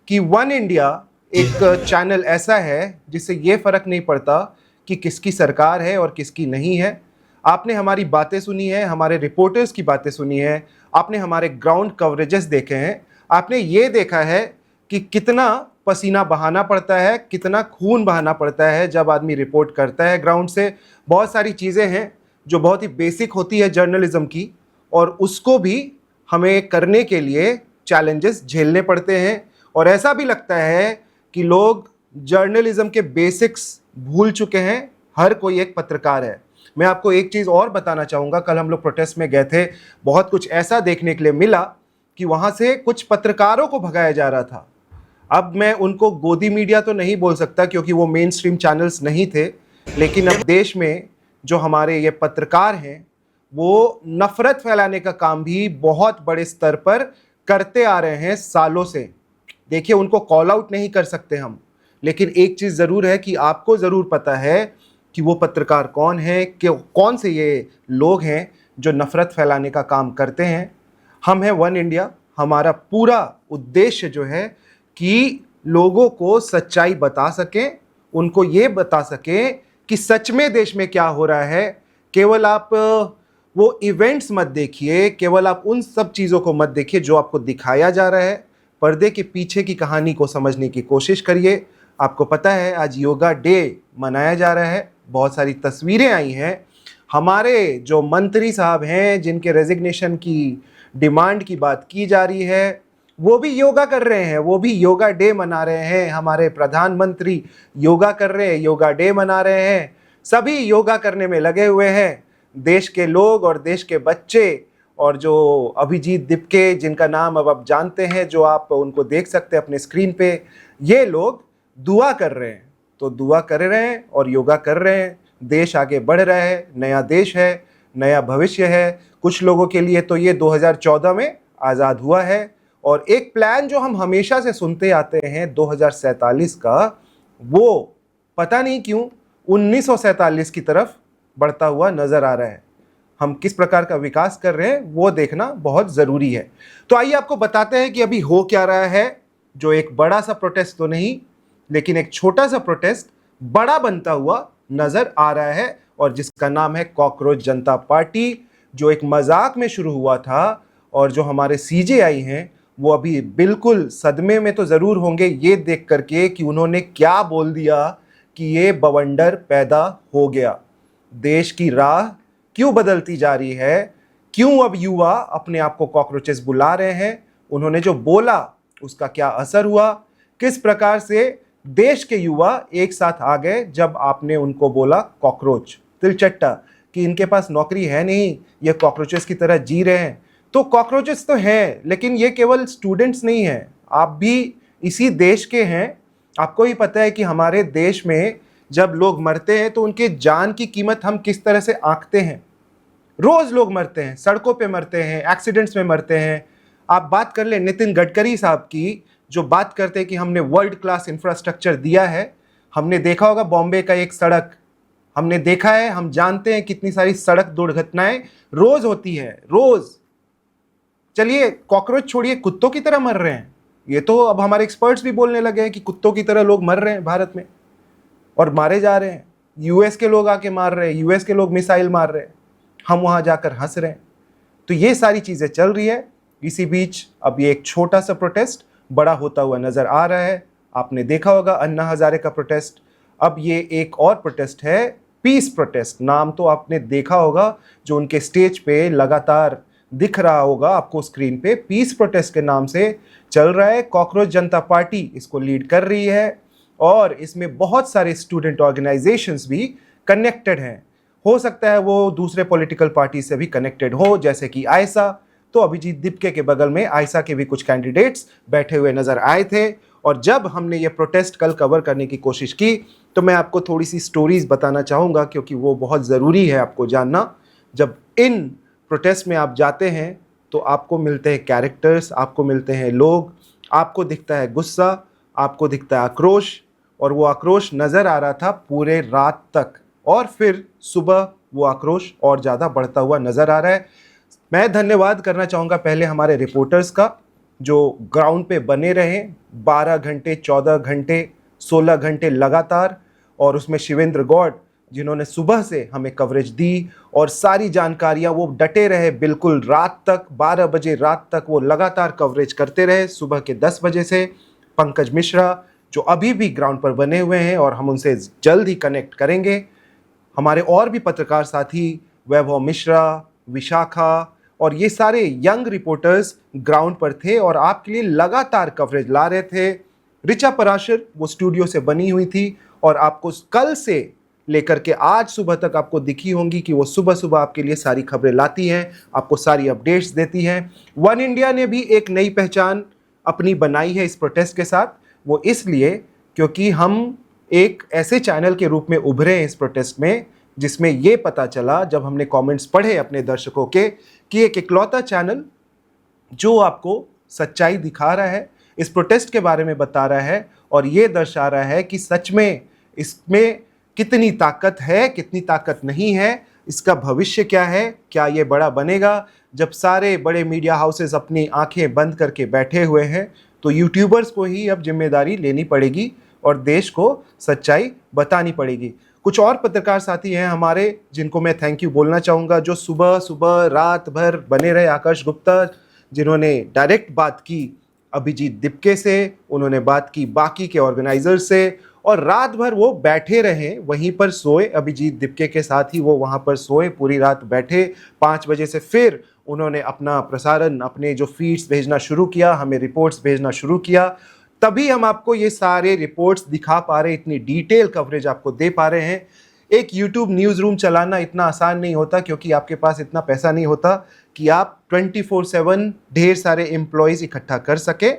कि वन इंडिया एक चैनल ऐसा है जिससे ये फ़र्क नहीं पड़ता कि किसकी सरकार है और किसकी नहीं है। आपने हमारी बातें सुनी है, हमारे रिपोर्टर्स की बातें सुनी है, आपने हमारे ग्राउंड कवरेजेस देखे हैं, आपने ये देखा है कि कितना पसीना बहाना पड़ता है, कितना खून बहाना पड़ता है जब आदमी रिपोर्ट करता है ग्राउंड से। बहुत सारी चीज़ें हैं जो बहुत ही बेसिक होती है जर्नलिज्म की, और उसको भी हमें करने के लिए चैलेंजेस झेलने पड़ते हैं। और ऐसा भी लगता है कि लोग जर्नलिज्म के बेसिक्स भूल चुके हैं। हर कोई एक पत्रकार है। मैं आपको एक चीज़ और बताना चाहूँगा, कल हम लोग प्रोटेस्ट में गए थे, बहुत कुछ ऐसा देखने के लिए मिला कि वहाँ से कुछ पत्रकारों को भगाया जा रहा था। अब मैं उनको गोदी मीडिया तो नहीं बोल सकता क्योंकि वो मेन स्ट्रीम चैनल्स नहीं थे, लेकिन अब देश में जो हमारे ये पत्रकार हैं वो नफ़रत फैलाने का काम भी बहुत बड़े स्तर पर करते आ रहे हैं सालों से। देखिए, उनको कॉल आउट नहीं कर सकते हम, लेकिन एक चीज़ ज़रूर है कि आपको ज़रूर पता है कि वो पत्रकार कौन है, कि कौन से ये लोग हैं जो नफ़रत फैलाने का काम करते हैं। हम हैं वन इंडिया। हमारा पूरा उद्देश्य जो है कि लोगों को सच्चाई बता सकें, उनको ये बता सकें कि सच में देश में क्या हो रहा है। केवल आप वो इवेंट्स मत देखिए, केवल आप उन सब चीज़ों को मत देखिए जो आपको दिखाया जा रहा है। पर्दे के पीछे की कहानी को समझने की कोशिश करिए। आपको पता है आज योगा डे मनाया जा रहा है, बहुत सारी तस्वीरें आई हैं। हमारे जो मंत्री साहब हैं जिनके रेजिग्नेशन की डिमांड की बात की जा रही है, वो भी योगा कर रहे हैं, वो भी योगा डे मना रहे हैं। हमारे प्रधानमंत्री योगा कर रहे हैं, योगा डे मना रहे हैं। सभी योगा करने में लगे हुए हैं, देश के लोग और देश के बच्चे। और जो अभिजीत दीपके, जिनका नाम अब आप जानते हैं, जो आप उनको देख सकते हैं अपने स्क्रीन पे, ये लोग दुआ कर रहे हैं। तो दुआ कर रहे हैं और योगा कर रहे हैं। देश आगे बढ़ रहा है, नया देश है, नया भविष्य है। कुछ लोगों के लिए तो ये 2014 में आज़ाद हुआ है। और एक प्लान जो हम हमेशा से सुनते आते हैं 2047 का, वो पता नहीं क्यों 1947 की तरफ बढ़ता हुआ नज़र आ रहा है। हम किस प्रकार का विकास कर रहे हैं वो देखना बहुत ज़रूरी है। तो आइए आपको बताते हैं कि अभी हो क्या रहा है। जो एक बड़ा सा प्रोटेस्ट तो नहीं, लेकिन एक छोटा सा प्रोटेस्ट बड़ा बनता हुआ नज़र आ रहा है, और जिसका नाम है कॉकरोच जनता पार्टी, जो एक मजाक में शुरू हुआ था। और जो हमारे CJI हैं वो अभी बिल्कुल सदमे में तो ज़रूर होंगे ये देख करके कि उन्होंने क्या बोल दिया कि ये बवंडर पैदा हो गया। देश की राह क्यों बदलती जा रही है, क्यों अब युवा अपने आप को कॉकरोचेस बुला रहे हैं, उन्होंने जो बोला उसका क्या असर हुआ, किस प्रकार से देश के युवा एक साथ आ गए जब आपने उनको बोला कॉकरोच, तिलचट्टा, कि इनके पास नौकरी है नहीं, ये कॉकरोचेस की तरह जी रहे हैं। तो कॉकरोचेस तो हैं, लेकिन ये केवल स्टूडेंट्स नहीं हैं, आप भी इसी देश के हैं। आपको ही पता है कि हमारे देश में जब लोग मरते हैं तो उनके जान की कीमत हम किस तरह से आंकते हैं। रोज लोग मरते हैं, सड़कों पे मरते हैं, एक्सीडेंट्स में मरते हैं। आप बात कर ले नितिन गडकरी साहब की, जो बात करते हैं कि हमने वर्ल्ड क्लास इंफ्रास्ट्रक्चर दिया है। हमने देखा होगा बॉम्बे का एक सड़क, हमने देखा है, हम जानते हैं कितनी सारी सड़क दुर्घटनाएं रोज होती है, रोज। चलिए कॉकरोच छोड़िए, कुत्तों की तरह मर रहे हैं। ये तो अब हमारे एक्सपर्ट्स भी बोलने लगे हैं कि कुत्तों की तरह लोग मर रहे हैं भारत में और मारे जा रहे हैं। यूएस के लोग आके मार रहे हैं, यूएस के लोग मिसाइल मार रहे हैं, हम वहां जाकर हंस रहे हैं। तो ये सारी चीजें चल रही है। इसी बीच अब ये एक छोटा सा प्रोटेस्ट बड़ा होता हुआ नजर आ रहा है। आपने देखा होगा अन्ना हजारे का प्रोटेस्ट, अब ये एक और प्रोटेस्ट है, पीस प्रोटेस्ट। नाम तो आपने देखा होगा, जो उनके स्टेज पे लगातार दिख रहा होगा आपको स्क्रीन पे, पीस प्रोटेस्ट के नाम से चल रहा है। कॉकरोच जनता पार्टी इसको लीड कर रही है और इसमें बहुत सारे स्टूडेंट ऑर्गेनाइजेशंस भी कनेक्टेड हैं। हो सकता है वो दूसरे पॉलिटिकल पार्टी से भी कनेक्टेड हो, जैसे कि आयसा। तो अभिजीत दिपके के बगल में आयसा के भी कुछ कैंडिडेट्स बैठे हुए नजर आए थे। और जब हमने ये प्रोटेस्ट कल कवर करने की कोशिश की तो मैं आपको थोड़ी सी स्टोरीज बताना चाहूँगा, क्योंकि वो बहुत ज़रूरी है आपको जानना। जब इन प्रोटेस्ट में आप जाते हैं तो आपको मिलते हैं कैरेक्टर्स, आपको मिलते हैं लोग, आपको दिखता है गुस्सा, आपको दिखता है आक्रोश। और वो आक्रोश नज़र आ रहा था पूरे रात तक, और फिर सुबह वो आक्रोश और ज़्यादा बढ़ता हुआ नज़र आ रहा है। मैं धन्यवाद करना चाहूँगा पहले हमारे रिपोर्टर्स का, जो ग्राउंड पे बने रहे 12 घंटे, 14 घंटे, 16 घंटे लगातार, और उसमें शिवेंद्र गौड़ जिन्होंने सुबह से हमें कवरेज दी और सारी जानकारियां, वो डटे रहे बिल्कुल रात तक, 12 बजे रात तक वो लगातार कवरेज करते रहे, सुबह के 10 बजे से। पंकज मिश्रा जो अभी भी ग्राउंड पर बने हुए हैं और हम उनसे जल्द ही कनेक्ट करेंगे। हमारे और भी पत्रकार साथी वैभव मिश्रा, विशाखा और ये सारे यंग रिपोर्टर्स ग्राउंड पर थे और आपके लिए लगातार कवरेज ला रहे थे। ऋचा पराशर वो स्टूडियो से बनी हुई थी और आपको कल से लेकर के आज सुबह तक आपको दिखी होंगी कि वो सुबह सुबह आपके लिए सारी खबरें लाती हैं, आपको सारी अपडेट्स देती हैं। वन इंडिया ने भी एक नई पहचान अपनी बनाई है इस प्रोटेस्ट के साथ। वो इसलिए क्योंकि हम एक ऐसे चैनल के रूप में उभरे हैं इस प्रोटेस्ट में, जिसमें ये पता चला जब हमने कमेंट्स पढ़े अपने दर्शकों के, कि एक इकलौता चैनल जो आपको सच्चाई दिखा रहा है, इस प्रोटेस्ट के बारे में बता रहा है और ये दर्शा रहा है कि सच में इसमें कितनी ताकत है, कितनी ताकत नहीं है, इसका भविष्य क्या है, क्या ये बड़ा बनेगा। जब सारे बड़े मीडिया हाउसेस अपनी आंखें बंद करके बैठे हुए हैं तो यूट्यूबर्स को ही अब जिम्मेदारी लेनी पड़ेगी और देश को सच्चाई बतानी पड़ेगी। कुछ और पत्रकार साथी हैं हमारे जिनको मैं थैंक यू बोलना चाहूँगा, जो सुबह सुबह रात भर बने रहे। आकाश गुप्ता जिन्होंने डायरेक्ट बात की अभिजीत दिपके से, उन्होंने बात की बाकी के ऑर्गेनाइजर से और रात भर वो बैठे रहे, वहीं पर सोए। अभिजीत दिपके के साथ ही वो वहाँ पर सोए, पूरी रात बैठे। 5 बजे से फिर उन्होंने अपना प्रसारण, अपने जो फीड्स भेजना शुरू किया, हमें रिपोर्ट्स भेजना शुरू किया। तभी हम आपको ये सारे रिपोर्ट्स दिखा पा रहे, इतनी डिटेल कवरेज आपको दे पा रहे हैं। एक यूट्यूब न्यूज़ रूम चलाना इतना आसान नहीं होता, क्योंकि आपके पास इतना पैसा नहीं होता कि आप 24/7 ढेर सारे एम्प्लॉयज़ इकट्ठा कर सके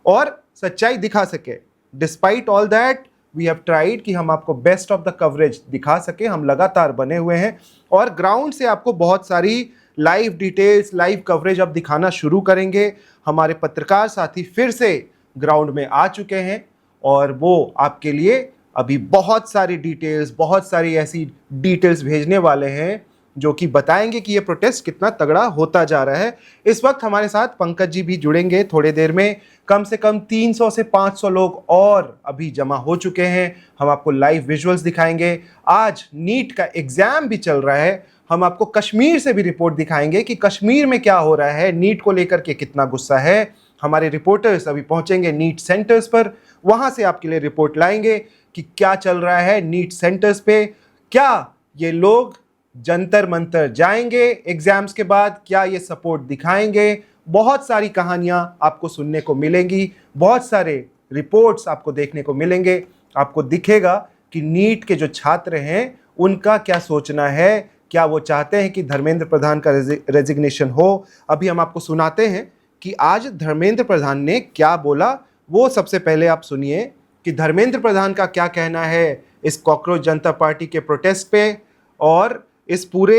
और सच्चाई दिखा सके। Despite all that we have tried कि हम आपको बेस्ट ऑफ द कवरेज दिखा सके। हम लगातार बने हुए हैं और ग्राउंड से आपको बहुत सारी लाइव डिटेल्स, लाइव कवरेज अब दिखाना शुरू करेंगे। हमारे पत्रकार साथी फिर से ग्राउंड में आ चुके हैं और वो आपके लिए अभी बहुत सारी डिटेल्स, बहुत सारी ऐसी डिटेल्स भेजने वाले हैं जो कि बताएंगे कि ये प्रोटेस्ट कितना तगड़ा होता जा रहा है। इस वक्त हमारे साथ पंकज जी भी जुड़ेंगे थोड़ी देर में। कम से कम 300 से 500 लोग और अभी जमा हो चुके हैं। हम आपको लाइव विजुअल्स दिखाएंगे। आज नीट का एग्जाम भी चल रहा है। हम आपको कश्मीर से भी रिपोर्ट दिखाएंगे कि कश्मीर में क्या हो रहा है, नीट को लेकर के कितना गुस्सा है। हमारे रिपोर्टर्स अभी पहुंचेंगे नीट सेंटर्स पर, वहां से आपके लिए रिपोर्ट लाएंगे कि क्या चल रहा है नीट सेंटर्स पे। क्या ये लोग जंतर मंतर जाएंगे एग्जाम्स के बाद, क्या ये सपोर्ट दिखाएंगे। बहुत सारी कहानियां आपको सुनने को मिलेंगी, बहुत सारे रिपोर्ट्स आपको देखने को मिलेंगे। आपको दिखेगा कि नीट के जो छात्र हैं उनका क्या सोचना है, क्या वो चाहते हैं कि धर्मेंद्र प्रधान का रेजिग्नेशन हो। अभी हम आपको सुनाते हैं कि आज धर्मेंद्र प्रधान ने क्या बोला। वो सबसे पहले आप सुनिए कि धर्मेंद्र प्रधान का क्या कहना है इस कॉकरोच जनता पार्टी के प्रोटेस्ट पे, और इस पूरे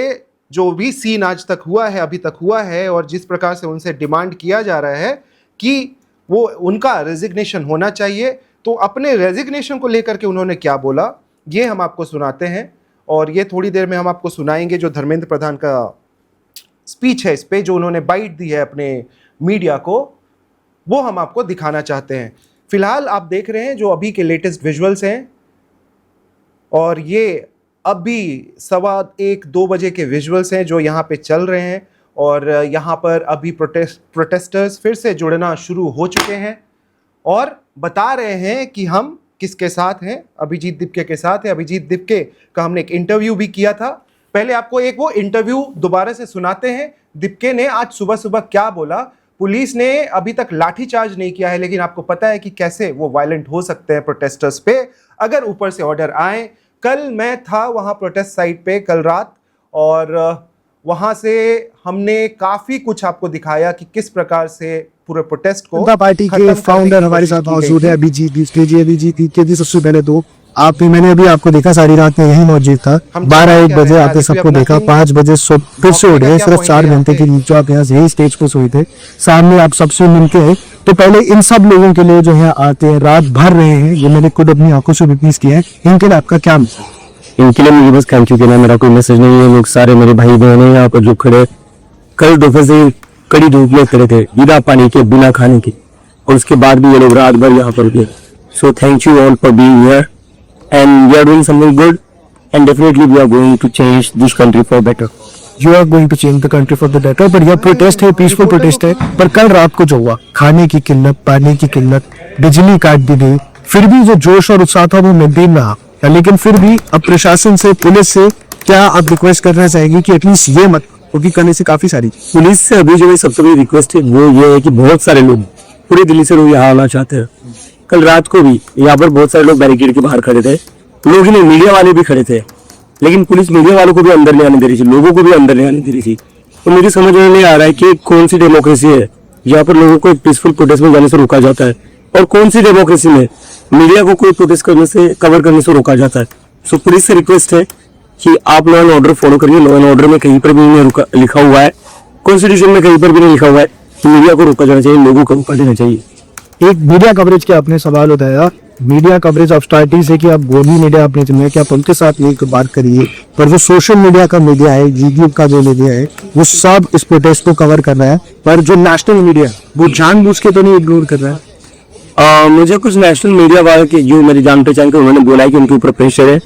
जो भी सीन आज तक हुआ है, अभी तक हुआ है, और जिस प्रकार से उनसे डिमांड किया जा रहा है कि वो उनका रेजिग्नेशन होना चाहिए, तो अपने रेजिग्नेशन को लेकर के उन्होंने क्या बोला ये हम आपको सुनाते हैं। और ये थोड़ी देर में हम आपको सुनाएंगे जो धर्मेंद्र प्रधान का स्पीच है, इस पे जो उन्होंने बाइट दी है अपने मीडिया को, वो हम आपको दिखाना चाहते हैं। फिलहाल आप देख रहे हैं जो अभी के लेटेस्ट विजुअल्स हैं, और ये अभी 1:15-2 बजे के विजुअल्स हैं जो यहाँ पे चल रहे हैं, और यहाँ पर अभी प्रोटेस्टर्स फिर से जुड़ना शुरू हो चुके हैं और बता रहे हैं कि हम किसके साथ हैं, अभिजीत दिपके के साथ है। अभिजीत दिपके का हमने एक इंटरव्यू भी किया था, पहले आपको एक वो इंटरव्यू दोबारा से सुनाते हैं। दिपके ने आज सुबह सुबह क्या बोला। पुलिस ने अभी तक लाठीचार्ज नहीं किया है, लेकिन आपको पता है कि कैसे वो वायलेंट हो सकते हैं प्रोटेस्टर्स पे अगर ऊपर से ऑर्डर आए। कल मैं था वहाँ प्रोटेस्ट साइट पे कल रात, और वहाँ से हमने काफ़ी कुछ आपको दिखाया कि किस प्रकार से पूरे प्रोटेस्ट को जनता पार्टी के फाउंडर हमारे साथ मौजूद है अभिजीत के जी। सबसे पहले तो मैंने अभी आपको देखा, सारी रात में यही मौजूद था। 12-1 बजे आपने सबको देखा, 5 बजे फिर से उठ गए। सिर्फ 4 घंटे के लिए जो आप यहाँ यही स्टेज पर सोए थे, सामने आप सबसे मिलके हैं। तो पहले इन सब लोगों के लिए जो यहाँ आते हैं, रात भर रहे हैं, ये मैंने खुद अपनी आंखों से विटनेस किया है, इनके लिए आपका क्या मैसेज? इनके लिए मुझे बस थैंक यू कहना, मेरा कोई मैसेज नहीं है। लोग सारे मेरे भाई बहन हैं यहाँ पर जो खड़े कल दोपहर से कड़ी धूप में खड़े थे, बिना पानी के, बिना खाने के, और उसके बाद भी ये लोग रात भर यहाँ पर रुके। So thank you all for being here and we are doing something good and definitely we are going to change this country for better. You are going to change the country for the better. पर यह प्रोटेस्ट है, पीसफुल प्रोटेस्ट है, पर कल रात को जो हुआ, खाने की किल्लत, पानी की किल्लत, बिजली काट दी गई, फिर भी जो जोश और उत्साह था वो मेंटेन रहा। लेकिन फिर भी अब प्रशासन से, पुलिस से क्या आप रिक्वेस्ट करना चाहेंगे कि एटलीस्ट ये मत, क्योंकि करने से काफी सारी पुलिस से अभी जो सबसे बड़ी रिक्वेस्ट है वो ये है कि बहुत सारे लोग पूरी दिल्ली से लोग यहाँ आना चाहते हैं। कल रात को भी यहाँ पर बहुत सारे लोग बैरिकेड के बाहर खड़े थे, लोग नहीं, मीडिया वाले भी खड़े थे, लेकिन पुलिस मीडिया वालों को भी अंदर नहीं आने दे रही थी, लोगों को भी अंदर नहीं आने दे रही थी। तो मुझे समझ में नहीं आ रहा है कि कौन सी डेमोक्रेसी है यहाँ पर लोगों को पीसफुल प्रोटेस्ट में जाने से रोका जाता है, और कौन सी डेमोक्रेसी में मीडिया को कोई प्रोटेस्ट करने से, कवर करने से रोका जाता है। सो पुलिस से रिक्वेस्ट है कि आप लॉ एंड ऑर्डर फॉलो करिए। लॉ एंड ऑर्डर में कहीं पर भी नहीं लिखा हुआ है, कॉन्स्टिट्यूशन में कहीं पर भी नहीं लिखा हुआ है कि मीडिया को रोका जाना चाहिए, लोगों को रोका देना चाहिए। एक मीडिया कवरेज के आपने सवाल उठाया, मीडिया कवरेज ऑफ स्टार्टिंग से कि आप गोदी मीडिया आपने चुना कि आप उनके साथ एक बात करिए, पर वो सोशल मीडिया का मीडिया है, यूट्यूब का जो मीडिया है, वो सब इस प्रोटेस्ट को कवर कर रहा है, पर जो नेशनल मीडिया वो जानबूझ के तो नहीं इग्नोर कर रहा है। मुझे कुछ नेशनल मीडिया वाले के जो मेरी जान पहचान के, उन्होंने बोला है कि उनके ऊपर प्रेशर है,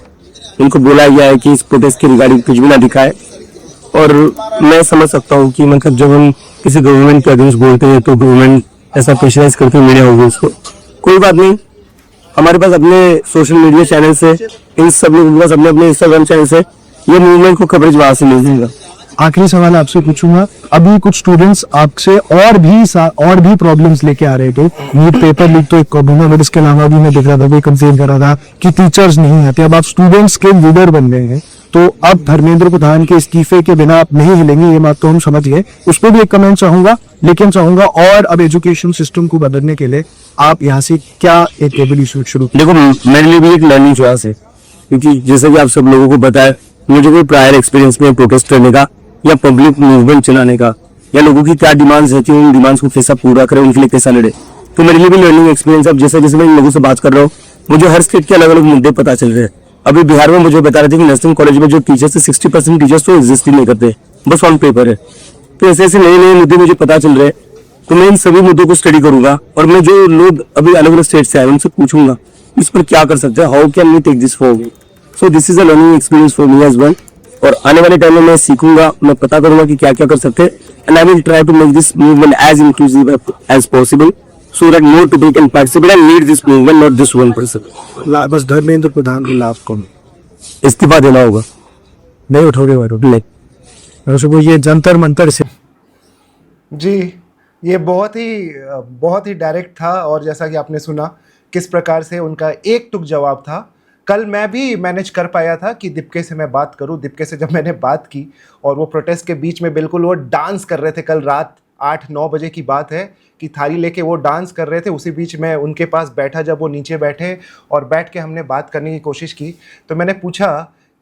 उनको बोला गया है कि इस प्रोटेस्ट की रिगार्डिंग कुछ भी ना दिखाए। और मैं समझ सकता हूँ कि मतलब जब हम किसी गवर्नमेंट के अगेंस्ट बोलते हैं तो गवर्नमेंट ऐसा प्रेशराइज करके मीडिया होगी उसको। कोई बात नहीं, हमारे पास अपने सोशल मीडिया चैनल से, इन सब लोगों के पास अपने अपने इंस्टाग्राम चैनल से ये मूवमेंट को कवरेज वहां से मिल जाएगा। आखिरी सवाल आपसे पूछूंगा, अभी कुछ स्टूडेंट्स आपसे और भी प्रॉब्लम्स लेके आ रहे थे। नीट पेपर लीक तो एक प्रॉब्लम है, बट इसके अलावा भी मैं देख रहा था, कोई कंप्लेन कर रहा था कि टीचर्स नहीं आते। अब आप स्टूडेंट्स के लीडर बन गए हैं, तो अब धर्मेंद्र प्रधान के इस्तीफे के बिना आप नहीं हिलेंगे, ये बात तो हम समझ गए। उस पर भी एक कमेंट चाहूंगा, लेकिन चाहूंगा और अब एजुकेशन सिस्टम को बदलने के लिए आप यहाँ से क्या एक रेवोल्यूशन शुरू। देखो, मेरे लिए भी एक लर्निंग चॉइस है, क्योंकि जैसे कि आप सब लोगों को पता है, मुझे कोई प्रायर एक्सपीरियंस में प्रोटेस्ट करने का या पब्लिक मूवमेंट चलाने का, या लोगों की क्या डिमांड्स रहती है, उन डिमांड्स को कैसा पूरा करें, उनके लिए कैसा लड़े, तो मेरे लिए भी लर्निंग एक्सपीरियंस। अब जैसे जैसे मैं इन लोगों से बात कर रहा हूँ, मुझे हर स्टेट के अलग अलग मुद्दे पता चल रहे हैं। अभी बिहार में मुझे बता रहे थे कि नर्सिंग कॉलेज में जो टीचर्स 60% टीचर्स तो एग्जिस्ट ही नहीं करते, बस ऑन पेपर है। तो ऐसे ऐसे नए नए मुद्दे मुझे पता चल रहे हैं, तो मैं इन सभी मुद्दों को स्टडी करूंगा, और मैं जो लोग अभी अलग अलग स्टेट से आए उनसे पूछूंगा इस पर क्या कर सकते हैं, how can we take this forward. So this is a learning experience for me as well, और आने वाले टाइम में मैं सीखूंगा, मैं पता करूंगा कि क्या क्या कर सकते हैं, and I will try to make this movement as inclusive as possible, so that more people can participate and lead this movement, not just one person. बस धर्मेंद्र प्रधान को लाभ कौन इस्तीफा देना होगा, नहीं उठोगे नहीं, वो ये जंतर मंतर से। जी, ये बहुत ही डायरेक्ट था, और जैसा कि आपने सुना किस प्रकार से उनका एक टुक जवाब था। कल मैं भी मैनेज कर पाया था कि दीपके से मैं बात करूं। दीपके से जब मैंने बात की और वो प्रोटेस्ट के बीच में बिल्कुल वो डांस कर रहे थे कल रात, 8-9 बजे की बात है कि थाली लेके वो डांस कर रहे थे। उसी बीच मैं उनके पास बैठा, जब वो नीचे बैठे और बैठ के हमने बात करने की कोशिश की, तो मैंने पूछा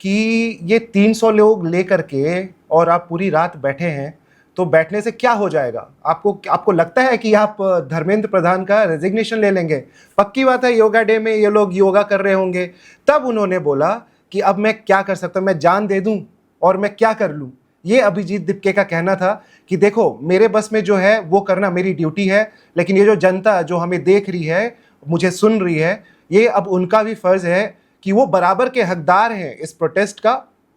कि ये 300 लोग लेकर के और आप पूरी रात बैठे हैं, तो बैठने से क्या हो जाएगा? आपको लगता है कि आप धर्मेंद्र प्रधान का रेजिग्नेशन ले लेंगे? पक्की बात है, योगा डे में ये लोग योगा कर रहे होंगे। तब उन्होंने बोला कि अब मैं क्या कर सकता हूँ, मैं जान दे दूं और मैं क्या कर लूं। ये अभिजीत दिपके का कहना था कि देखो, मेरे बस में जो है वो करना मेरी ड्यूटी है, लेकिन ये जो जनता जो हमें देख रही है, मुझे सुन रही है, ये अब उनका भी फर्ज है कि वो बराबर के हकदार हैं इस प्रोटेस्ट का,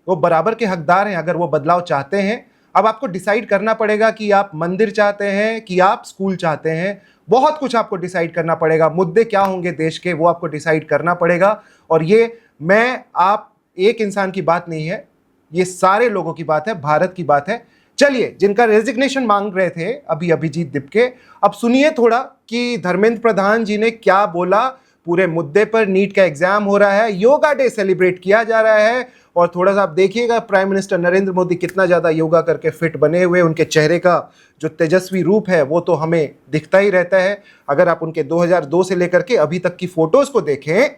वो बराबर के हकदार हैं अगर वो बदलाव चाहते हैं। अब आपको डिसाइड करना पड़ेगा कि आप मंदिर चाहते हैं कि आप स्कूल चाहते हैं। बहुत कुछ आपको डिसाइड करना पड़ेगा, मुद्दे क्या होंगे देश के वो आपको डिसाइड करना पड़ेगा। और ये मैं आप एक इंसान की बात नहीं है, ये सारे लोगों की बात है, भारत की बात है। चलिए, जिनका रेजिग्नेशन मांग रहे थे अभी अभिजीत दिपके, अब सुनिए थोड़ा कि धर्मेंद्र प्रधान जी ने क्या बोला पूरे मुद्दे पर। नीट का एग्जाम हो रहा है, योगा डे सेलिब्रेट किया जा रहा है, और थोड़ा सा आप देखिएगा प्राइम मिनिस्टर नरेंद्र मोदी कितना ज़्यादा योगा करके फिट बने हुए, उनके चेहरे का जो तेजस्वी रूप है वो तो हमें दिखता ही रहता है। अगर आप उनके 2002 से लेकर के अभी तक की फोटोज़ को देखें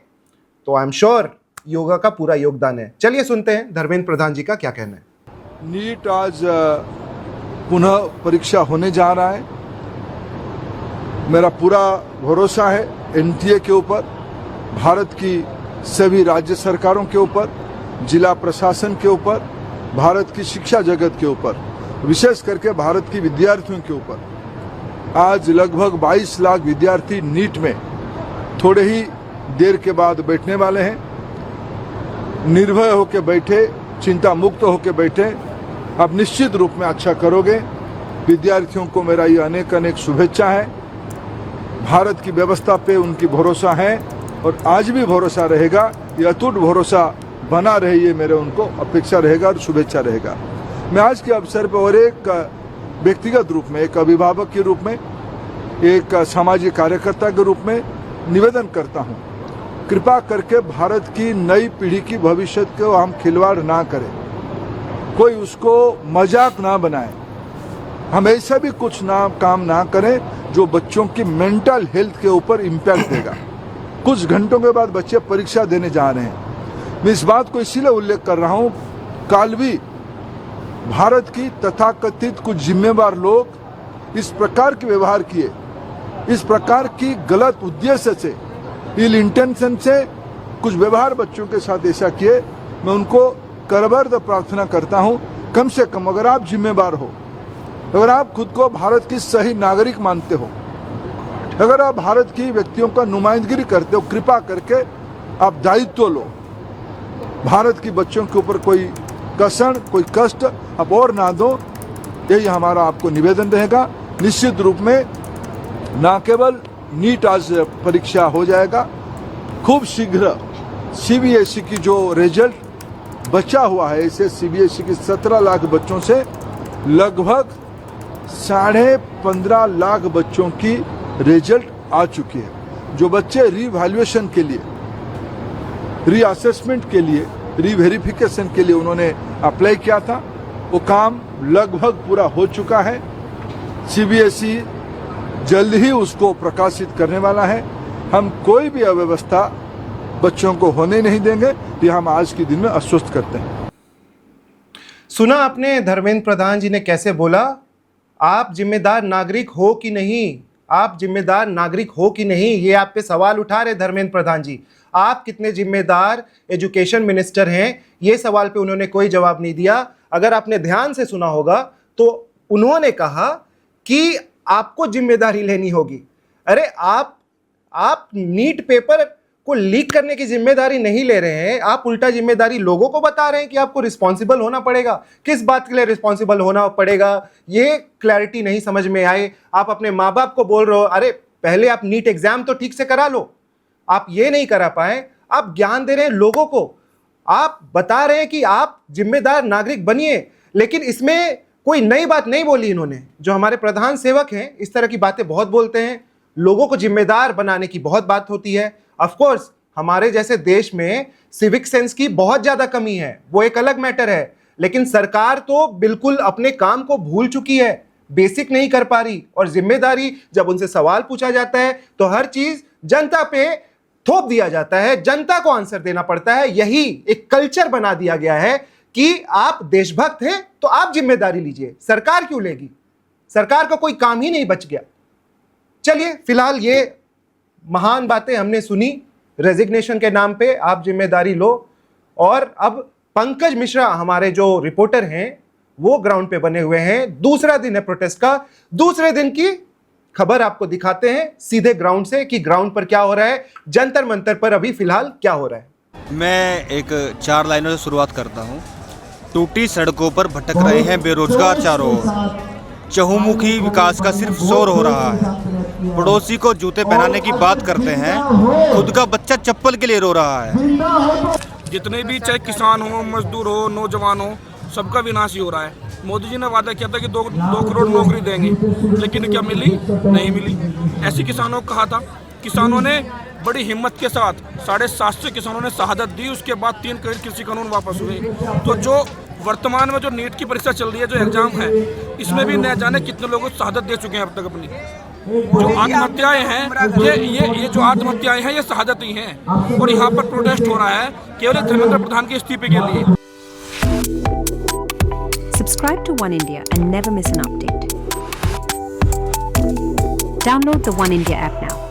तो आई एम श्योर योगा का पूरा योगदान है। चलिए सुनते हैं धर्मेंद्र प्रधान जी का क्या कहना है। नीट आज पुनः परीक्षा होने जा रहा है। मेरा पूरा भरोसा है एनटीए के ऊपर, भारत की सभी राज्य सरकारों के ऊपर, जिला प्रशासन के ऊपर, भारत की शिक्षा जगत के ऊपर, विशेष करके भारत की विद्यार्थियों के ऊपर। आज लगभग 22 लाख विद्यार्थी नीट में थोड़े ही देर के बाद बैठने वाले हैं। निर्भय होकर बैठे, चिंता मुक्त होकर बैठे, आप निश्चित रूप में अच्छा करोगे। विद्यार्थियों को मेरा ये अनेक अनेक शुभेच्छा है। भारत की व्यवस्था पे उनकी भरोसा है और आज भी भरोसा रहेगा, ये अटूट भरोसा बना रहे, ये मेरे उनको अपेक्षा रहेगा और शुभेच्छा रहेगा। मैं आज के अवसर पर और एक व्यक्तिगत रूप में, एक अभिभावक के रूप में, एक सामाजिक कार्यकर्ता के रूप में निवेदन करता हूं, कृपा करके भारत की नई पीढ़ी की भविष्य को हम खिलवाड़ ना करें, कोई उसको मजाक ना बनाए। हम ऐसा भी कुछ काम ना करें जो बच्चों की मेंटल हेल्थ के ऊपर इम्पैक्ट देगा। कुछ घंटों के बाद बच्चे परीक्षा देने जा रहे हैं। मैं इस बात को इसीलिए उल्लेख कर रहा हूं, कल भी भारत की तथाकथित कुछ जिम्मेवार लोग इस प्रकार के व्यवहार किए, इस प्रकार की गलत उद्देश्य से, इल इंटेंशन से कुछ व्यवहार बच्चों के साथ ऐसा किए। मैं उनको करबर्द प्रार्थना करता हूं, कम से कम अगर आप जिम्मेवार हो, अगर आप खुद को भारत की सही नागरिक मानते हो, अगर आप भारत की व्यक्तियों का नुमाइंदगी करते हो, कृपा करके आप दायित्व लो। भारत की बच्चों के ऊपर कोई कसर, कोई कष्ट आप और ना दो, यही हमारा आपको निवेदन रहेगा। निश्चित रूप में न केवल नीट आज परीक्षा हो जाएगा, खूब शीघ्र सीबीएसई की जो रिजल्ट बचा हुआ है, इसे सीबीएसई की 17 लाख बच्चों से लगभग 15.5 लाख बच्चों की रिजल्ट आ चुकी है। जो बच्चे रीवैल्यूएशन के लिए, रीअसेसमेंट के लिए, रीवेरिफिकेशन के लिए उन्होंने अप्लाई किया था, वो काम लगभग पूरा हो चुका है। सीबीएसई जल्द ही उसको प्रकाशित करने वाला है। हम कोई भी अव्यवस्था बच्चों को होने नहीं देंगे, ये हम आज के दिन में आश्वस्त करते हैं। सुना आपने धर्मेंद्र प्रधान जी ने कैसे बोला, आप जिम्मेदार नागरिक हो कि नहीं, आप जिम्मेदार नागरिक हो कि नहीं, ये आप पे सवाल उठा रहे धर्मेंद्र प्रधान जी। आप कितने जिम्मेदार एजुकेशन मिनिस्टर हैं, ये सवाल पे उन्होंने कोई जवाब नहीं दिया। अगर आपने ध्यान से सुना होगा तो उन्होंने कहा कि आपको जिम्मेदारी लेनी होगी। अरे आप नीट पेपर को लीक करने की जिम्मेदारी नहीं ले रहे हैं, आप उल्टा जिम्मेदारी लोगों को बता रहे हैं कि आपको रिस्पॉन्सिबल होना पड़ेगा। किस बात के लिए रिस्पॉन्सिबल होना पड़ेगा, ये क्लैरिटी नहीं समझ में आए। आप अपने माँ बाप को बोल रहे हो, अरे पहले आप नीट एग्जाम तो ठीक से करा लो, आप ये नहीं करा पाए। आप ज्ञान दे रहे हैं लोगों को, आप बता रहे हैं कि आप जिम्मेदार नागरिक बनिए, लेकिन इसमें कोई नई बात नहीं बोली इन्होंने। जो हमारे प्रधान सेवक हैं इस तरह की बातें बहुत बोलते हैं, लोगों को जिम्मेदार बनाने की बहुत बात होती है। ऑफ कोर्स हमारे जैसे देश में सिविक सेंस की बहुत ज्यादा कमी है, वो एक अलग मैटर है, लेकिन सरकार तो बिल्कुल अपने काम को भूल चुकी है, बेसिक नहीं कर पा रही, और जिम्मेदारी जब उनसे सवाल पूछा जाता है तो हर चीज जनता पे थोप दिया जाता है, जनता को आंसर देना पड़ता है। यही एक कल्चर बना दिया गया है कि आप देशभक्त हैं तो आप जिम्मेदारी लीजिए, सरकार क्यों लेगी, सरकार का कोई काम ही नहीं बच गया। चलिए फिलहाल ये महान बातें हमने सुनी, रेजिग्नेशन के नाम पे आप जिम्मेदारी लो। और अब पंकज मिश्रा हमारे जो रिपोर्टर हैं वो ग्राउंड पे बने हुए हैं, दूसरा दिन है प्रोटेस्ट का, दूसरे दिन की खबर आपको दिखाते हैं सीधे ग्राउंड से कि ग्राउंड पर क्या हो रहा है, जंतर मंतर पर अभी फिलहाल क्या हो रहा है। मैं एक 4 लाइनों से शुरुआत करता हूँ। टूटी सड़कों पर भटक रहे हैं बेरोजगार चारों ओर, चहुमुखी विकास का सिर्फ शोर हो रहा है। पड़ोसी को जूते पहनाने की बात करते हैं, खुद का बच्चा चप्पल के लिए रो रहा है। जितने भी चाहे किसान हो, मजदूर हो, नौजवान हो, सबका विनाश ही हो रहा है। मोदी जी ने वादा किया था कि 2 करोड़ नौकरी देंगे, लेकिन क्या मिली? नहीं मिली। ऐसी किसानों को कहा था, किसानों ने बड़ी हिम्मत के साथ 750 किसानों ने शहादत दी, उसके बाद 3 कृषि कानून वापस हुए। तो जो वर्तमान में जो नीट की परीक्षा चल रही है, जो एग्जाम है, इसमें भी न जाने कितने लोग शहादत दे चुके हैं अब तक अपनी। जो आत्महत्याएं हैं, ये जो आत्महत्याएं हैं, ये शहादत ही हैं। और यहाँ पर प्रोटेस्ट हो रहा है केवल धर्मेंद्र प्रधान के इस्तीफे के लिए। Subscribe to One India and never miss an update. Download the One India app now.